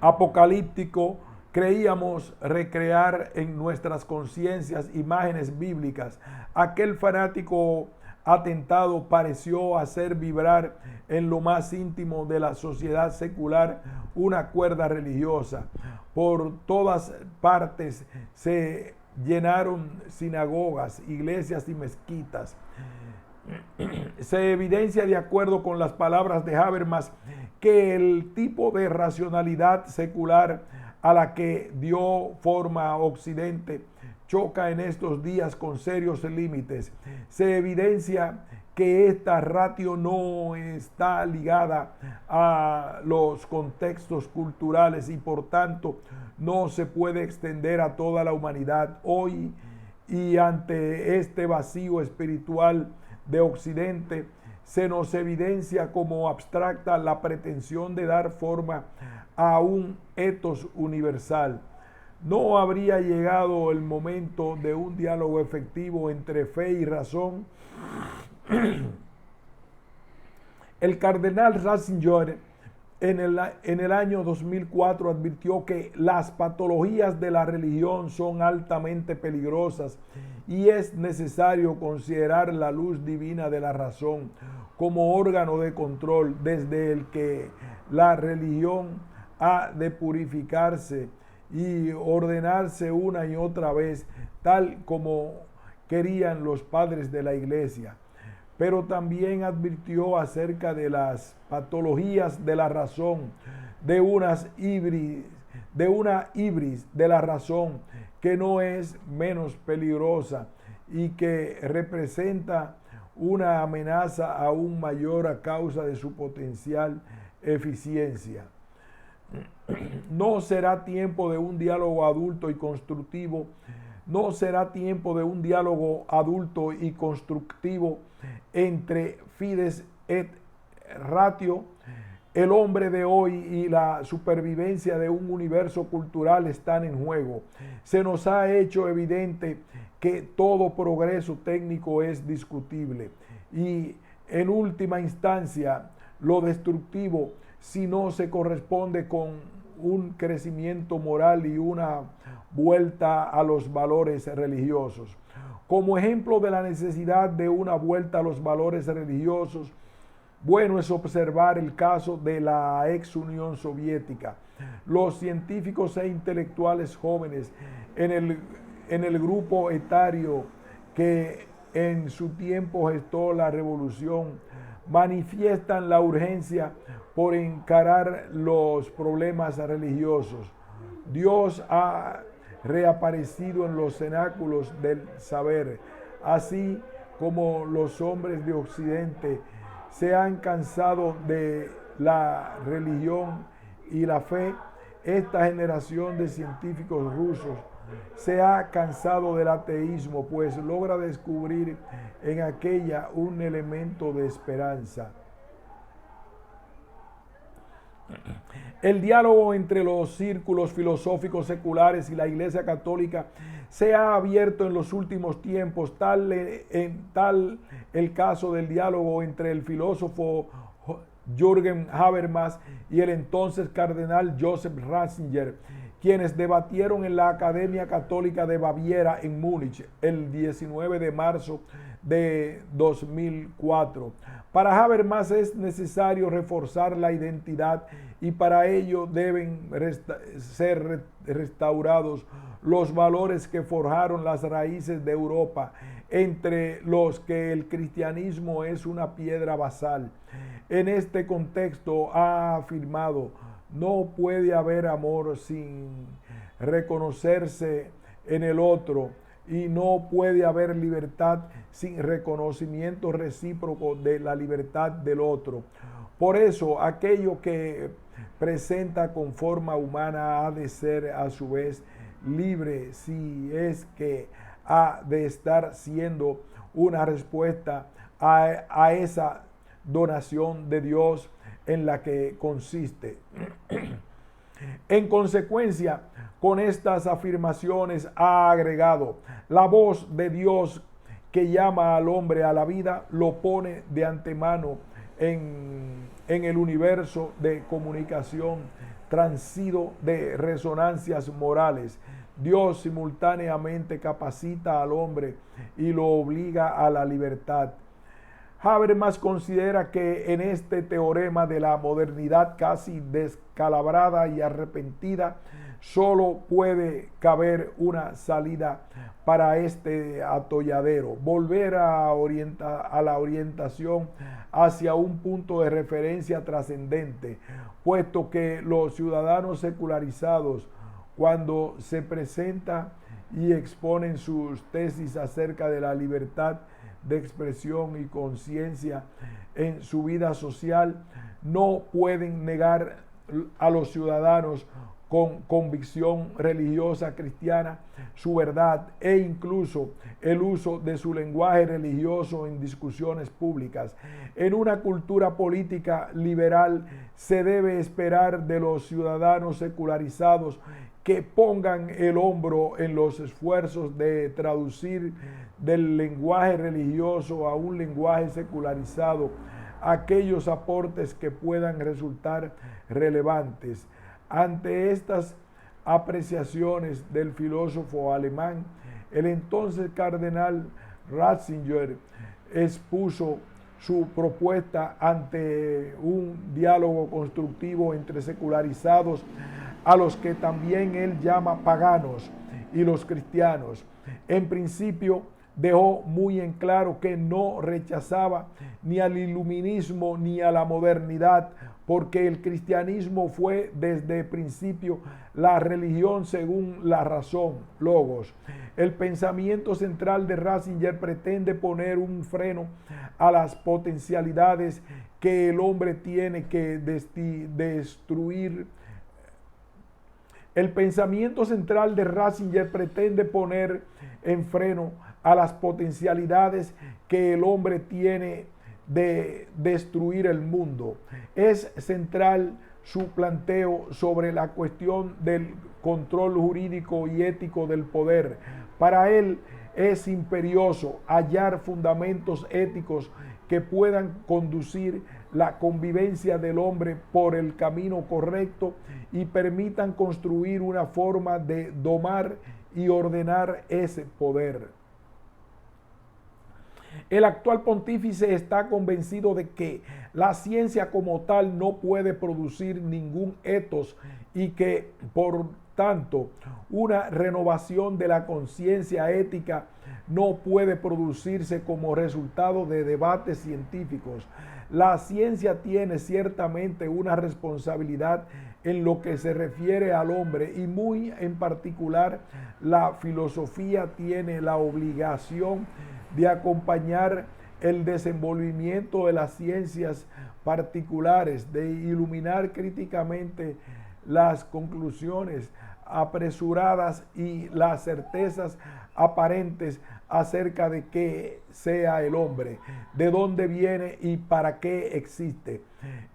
apocalíptico, creíamos recrear en nuestras conciencias imágenes bíblicas. Aquel fanático atentado pareció hacer vibrar en lo más íntimo de la sociedad secular una cuerda religiosa. Por todas partes se llenaron sinagogas, iglesias y mezquitas. Se evidencia, de acuerdo con las palabras de Habermas, que el tipo de racionalidad secular a la que dio forma Occidente choca en estos días con serios límites. Se evidencia que esta ratio no está ligada a los contextos culturales y por tanto no se puede extender a toda la humanidad. Hoy y ante este vacío espiritual de Occidente, se nos evidencia como abstracta la pretensión de dar forma a un ethos universal. ¿No habría llegado el momento de un diálogo efectivo entre fe y razón? El cardenal Ratzinger en el año 2004 advirtió que las patologías de la religión son altamente peligrosas y es necesario considerar la luz divina de la razón como órgano de control desde el que la religión ha de purificarse y ordenarse una y otra vez, tal como querían los padres de la iglesia. Pero también advirtió acerca de las patologías de la razón, de una ibris de la razón que no es menos peligrosa y que representa una amenaza aún mayor a causa de su potencial eficiencia. No será tiempo de un diálogo adulto y constructivo. No será tiempo de un diálogo adulto y constructivo entre fides et ratio. El hombre de hoy y la supervivencia de un universo cultural están en juego. Se nos ha hecho evidente que todo progreso técnico es discutible y en última instancia lo destructivo si no se corresponde con un crecimiento moral y una vuelta a los valores religiosos. Como ejemplo de la necesidad de una vuelta a los valores religiosos, bueno es observar el caso de la ex Unión Soviética. Los científicos e intelectuales jóvenes en el grupo etario que en su tiempo gestó la revolución manifiestan la urgencia por encarar los problemas religiosos. Dios ha reaparecido en los cenáculos del saber, así como los hombres de Occidente se han cansado de la religión y la fe. Esta generación de científicos rusos se ha cansado del ateísmo, pues logra descubrir en aquella un elemento de esperanza. El diálogo entre los círculos filosóficos seculares y la Iglesia Católica se ha abierto en los últimos tiempos, tal el caso del diálogo entre el filósofo Jürgen Habermas y el entonces cardenal Joseph Ratzinger, quienes debatieron en la Academia Católica de Baviera en Múnich el 19 de marzo de 2004. Para Habermas es necesario reforzar la identidad y para ello deben ser restaurados los valores que forjaron las raíces de Europa, entre los que el cristianismo es una piedra basal. En este contexto ha afirmado: no puede haber amor sin reconocerse en el otro y no puede haber libertad sin reconocimiento recíproco de la libertad del otro. Por eso, aquello que presenta con forma humana ha de ser a su vez libre, si es que ha de estar siendo una respuesta a esa donación de Dios en la que consiste. En consecuencia, con estas afirmaciones ha agregado: la voz de Dios que llama al hombre a la vida lo pone de antemano en el universo de comunicación transido de resonancias morales. Dios simultáneamente capacita al hombre y lo obliga a la libertad. Habermas considera que en este teorema de la modernidad casi descalabrada y arrepentida, solo puede caber una salida para este atolladero: volver a la orientación hacia un punto de referencia trascendente, puesto que los ciudadanos secularizados, cuando se presenta y exponen sus tesis acerca de la libertad de expresión y conciencia en su vida social, no pueden negar a los ciudadanos con convicción religiosa cristiana su verdad e incluso el uso de su lenguaje religioso en discusiones públicas. En una cultura política liberal se debe esperar de los ciudadanos secularizados que pongan el hombro en los esfuerzos de traducir del lenguaje religioso a un lenguaje secularizado aquellos aportes que puedan resultar relevantes. Ante estas apreciaciones del filósofo alemán, el entonces cardenal Ratzinger expuso su propuesta ante un diálogo constructivo entre secularizados, a los que también él llama paganos, y los cristianos. En principio, dejó muy en claro que no rechazaba ni al iluminismo ni a la modernidad, porque el cristianismo fue desde el principio la religión según la razón, logos. El pensamiento central de Ratzinger pretende poner un freno a las potencialidades que el hombre tiene que destruir. El pensamiento central de Ratzinger pretende poner en freno a las potencialidades que el hombre tiene de destruir el mundo. Es central su planteo sobre la cuestión del control jurídico y ético del poder. Para él es imperioso hallar fundamentos éticos que puedan conducir la convivencia del hombre por el camino correcto y permitan construir una forma de domar y ordenar ese poder. El actual pontífice está convencido de que la ciencia como tal no puede producir ningún ethos y que, por tanto, una renovación de la conciencia ética no puede producirse como resultado de debates científicos. La ciencia tiene ciertamente una responsabilidad en lo que se refiere al hombre y muy en particular la filosofía tiene la obligación de acompañar el desenvolvimiento de las ciencias particulares, de iluminar críticamente las conclusiones apresuradas y las certezas aparentes acerca de qué sea el hombre, de dónde viene y para qué existe.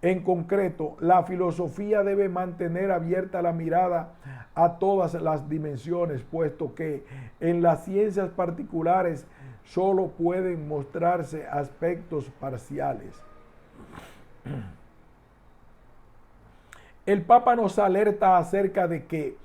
En concreto, la filosofía debe mantener abierta la mirada a todas las dimensiones, puesto que en las ciencias particulares solo pueden mostrarse aspectos parciales. El Papa nos alerta acerca de que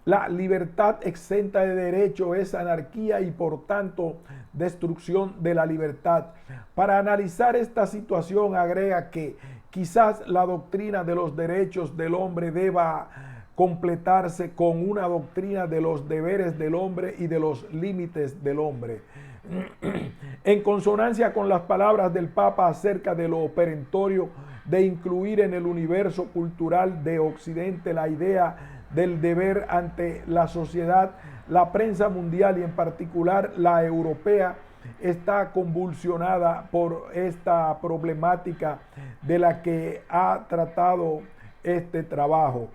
la libertad exenta de derecho es anarquía y por tanto destrucción de la libertad. Para analizar esta situación agrega que quizás la doctrina de los derechos del hombre deba completarse con una doctrina de los deberes del hombre y de los límites del hombre. En consonancia con las palabras del Papa acerca de lo perentorio de incluir en el universo cultural de Occidente la idea del deber ante la sociedad, la prensa mundial y en particular la europea está convulsionada por esta problemática de la que ha tratado este trabajo.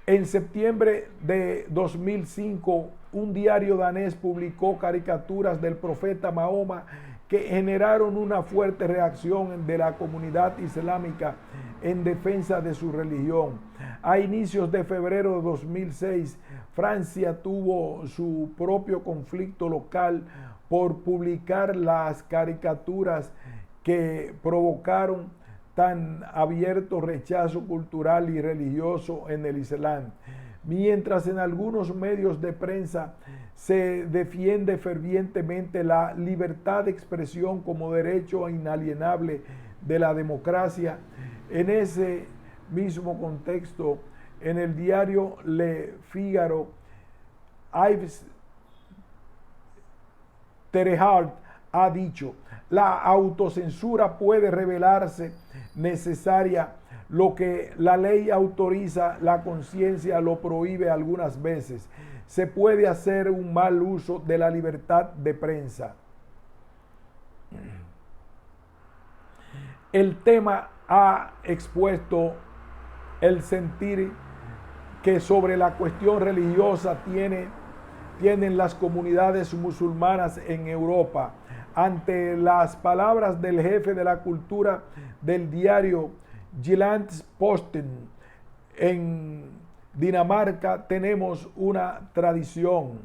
En septiembre de 2005, un diario danés publicó caricaturas del profeta Mahoma que generaron una fuerte reacción de la comunidad islámica en defensa de su religión. A inicios de febrero de 2006, Francia tuvo su propio conflicto local por publicar las caricaturas que provocaron tan abierto rechazo cultural y religioso en el Islam. Mientras en algunos medios de prensa se defiende fervientemente la libertad de expresión como derecho inalienable de la democracia, en ese mismo contexto, en el diario Le Figaro, Yves Terehart ha dicho: la autocensura puede revelarse necesaria. Lo que la ley autoriza, la conciencia lo prohíbe algunas veces. se puede hacer un mal uso de la libertad de prensa. El tema ha expuesto el sentir que sobre la cuestión religiosa tienen las comunidades musulmanas en Europa. Ante las palabras del jefe de la cultura del diario Jyllands-Posten, en Dinamarca tenemos una tradición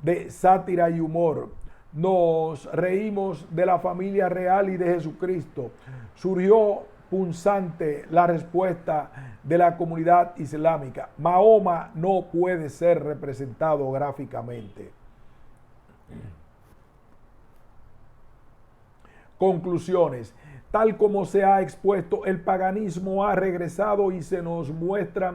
de sátira y humor. Nos reímos de la familia real y de Jesucristo. Surgió punzante la respuesta de la comunidad islámica. Mahoma no puede ser representado gráficamente. Conclusiones. Tal como se ha expuesto, el paganismo ha regresado y se nos muestra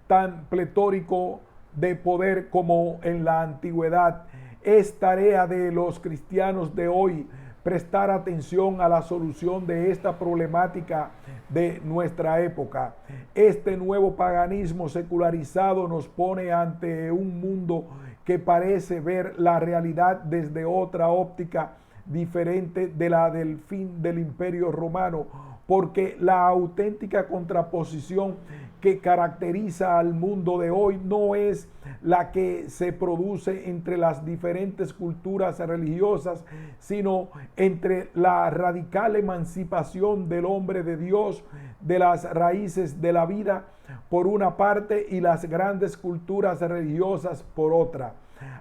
tan pletórico de poder como en la antigüedad. Es tarea de los cristianos de hoy prestar atención a la solución de esta problemática de nuestra época. Este nuevo paganismo secularizado nos pone ante un mundo que parece ver la realidad desde otra óptica diferente de la del fin del Imperio Romano, porque la auténtica contraposición que caracteriza al mundo de hoy no es la que se produce entre las diferentes culturas religiosas, sino entre la radical emancipación del hombre de Dios de las raíces de la vida por una parte y las grandes culturas religiosas por otra.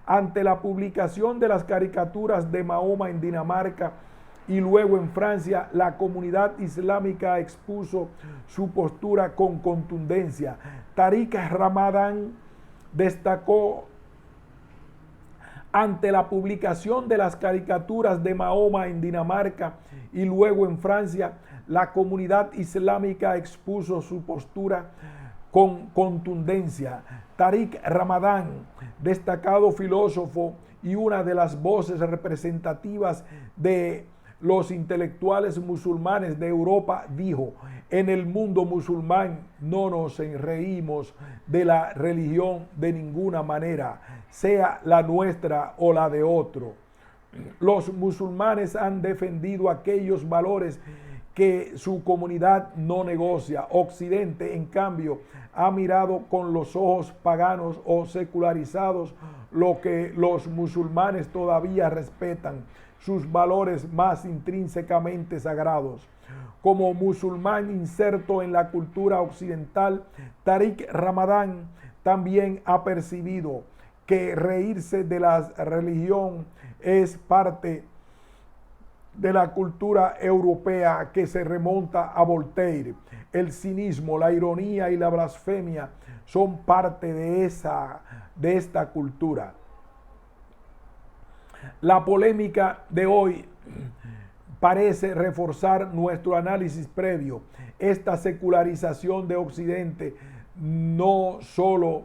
Ante la publicación de las caricaturas de Mahoma en Dinamarca y luego en Francia, la comunidad islámica expuso su postura con contundencia. Tariq Ramadan destacó ante la publicación de las caricaturas de Mahoma en Dinamarca y luego en Francia, la comunidad islámica expuso su postura con contundencia. Tariq Ramadan, destacado filósofo y una de las voces representativas de los intelectuales musulmanes de Europa, dijo: en el mundo musulmán no nos reímos de la religión de ninguna manera, sea la nuestra o la de otro. Los musulmanes han defendido aquellos valores que su comunidad no negocia. Occidente, en cambio, ha mirado con los ojos paganos o secularizados lo que los musulmanes todavía respetan, sus valores más intrínsecamente sagrados. Como musulmán inserto en la cultura occidental, Tariq Ramadan también ha percibido que reírse de la religión es parte de la cultura europea que se remonta a Voltaire. El cinismo, la ironía y la blasfemia son parte de esta cultura. La polémica de hoy parece reforzar nuestro análisis previo. Esta secularización de Occidente no solo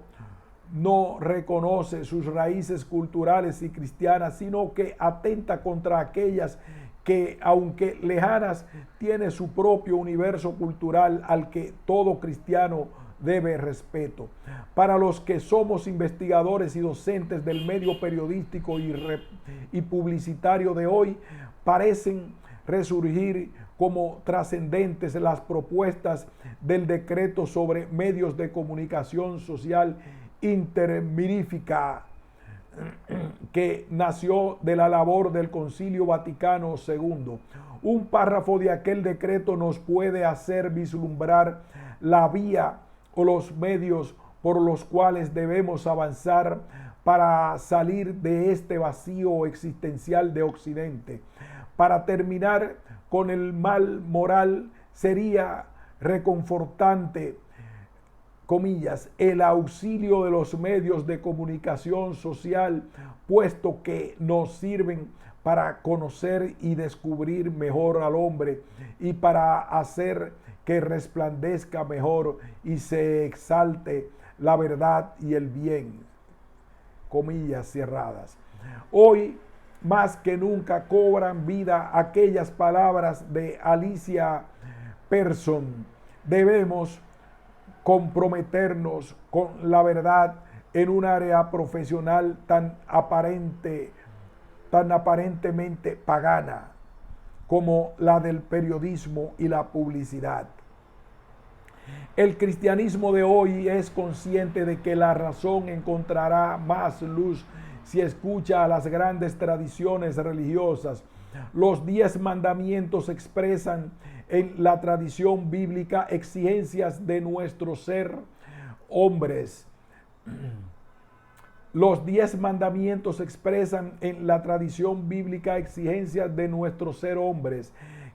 no reconoce sus raíces culturales y cristianas, sino que atenta contra aquellas que, aunque lejanas, tiene su propio universo cultural al que todo cristiano debe respeto. Para los que somos investigadores y docentes del medio periodístico y publicitario de hoy, parecen resurgir como trascendentes las propuestas del decreto sobre medios de comunicación social intermirífica que nació de la labor del Concilio Vaticano II. Un párrafo de aquel decreto nos puede hacer vislumbrar la vía o los medios por los cuales debemos avanzar para salir de este vacío existencial de Occidente. Para terminar con el mal moral, sería reconfortante, comillas, el auxilio de los medios de comunicación social, puesto que nos sirven para conocer y descubrir mejor al hombre y para hacer que resplandezca mejor y se exalte la verdad y el bien, comillas cerradas. Hoy, más que nunca, cobran vida aquellas palabras de Alicia Persson. Debemos comprometernos con la verdad en un área profesional tan aparentemente pagana como la del periodismo y la publicidad. El cristianismo de hoy es consciente de que la razón encontrará más luz si escucha a las grandes tradiciones religiosas. Los 10 mandamientos expresan en la tradición bíblica exigencias de nuestro ser hombres. Los 10 mandamientos expresan en la tradición bíblica exigencias de nuestro ser hombres,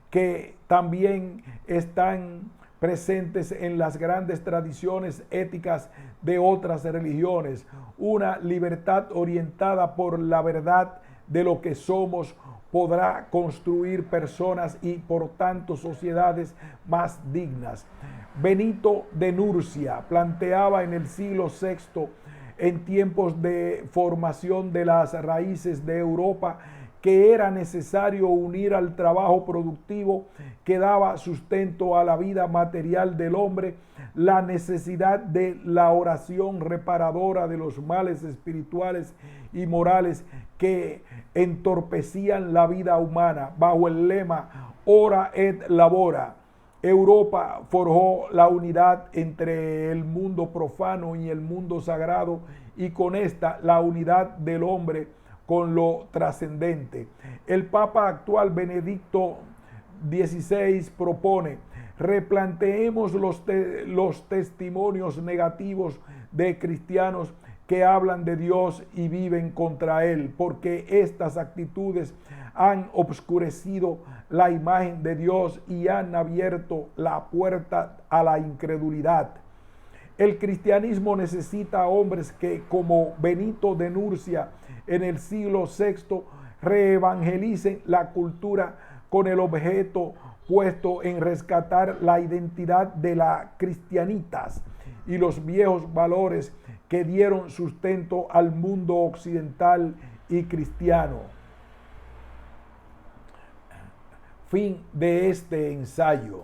que también están presentes en las grandes tradiciones éticas de otras religiones. Una libertad orientada por la verdad de lo que somos podrá construir personas y por tanto sociedades más dignas. Benito de Nursia planteaba en el siglo VI, en tiempos de formación de las raíces de Europa, que era necesario unir al trabajo productivo que daba sustento a la vida material del hombre, la necesidad de la oración reparadora de los males espirituales y morales que entorpecían la vida humana. Bajo el lema Ora et Labora, Europa forjó la unidad entre el mundo profano y el mundo sagrado, y con esta la unidad del hombre con lo trascendente. El Papa actual Benedicto XVI propone: replanteemos los testimonios negativos de cristianos que hablan de Dios y viven contra Él, porque estas actitudes han obscurecido la imagen de Dios y han abierto la puerta a la incredulidad. El cristianismo necesita hombres que, como Benito de Nursia en el siglo VI, reevangelicen la cultura con el objeto puesto en rescatar la identidad de las cristianitas y los viejos valores que dieron sustento al mundo occidental y cristiano. Fin de este ensayo.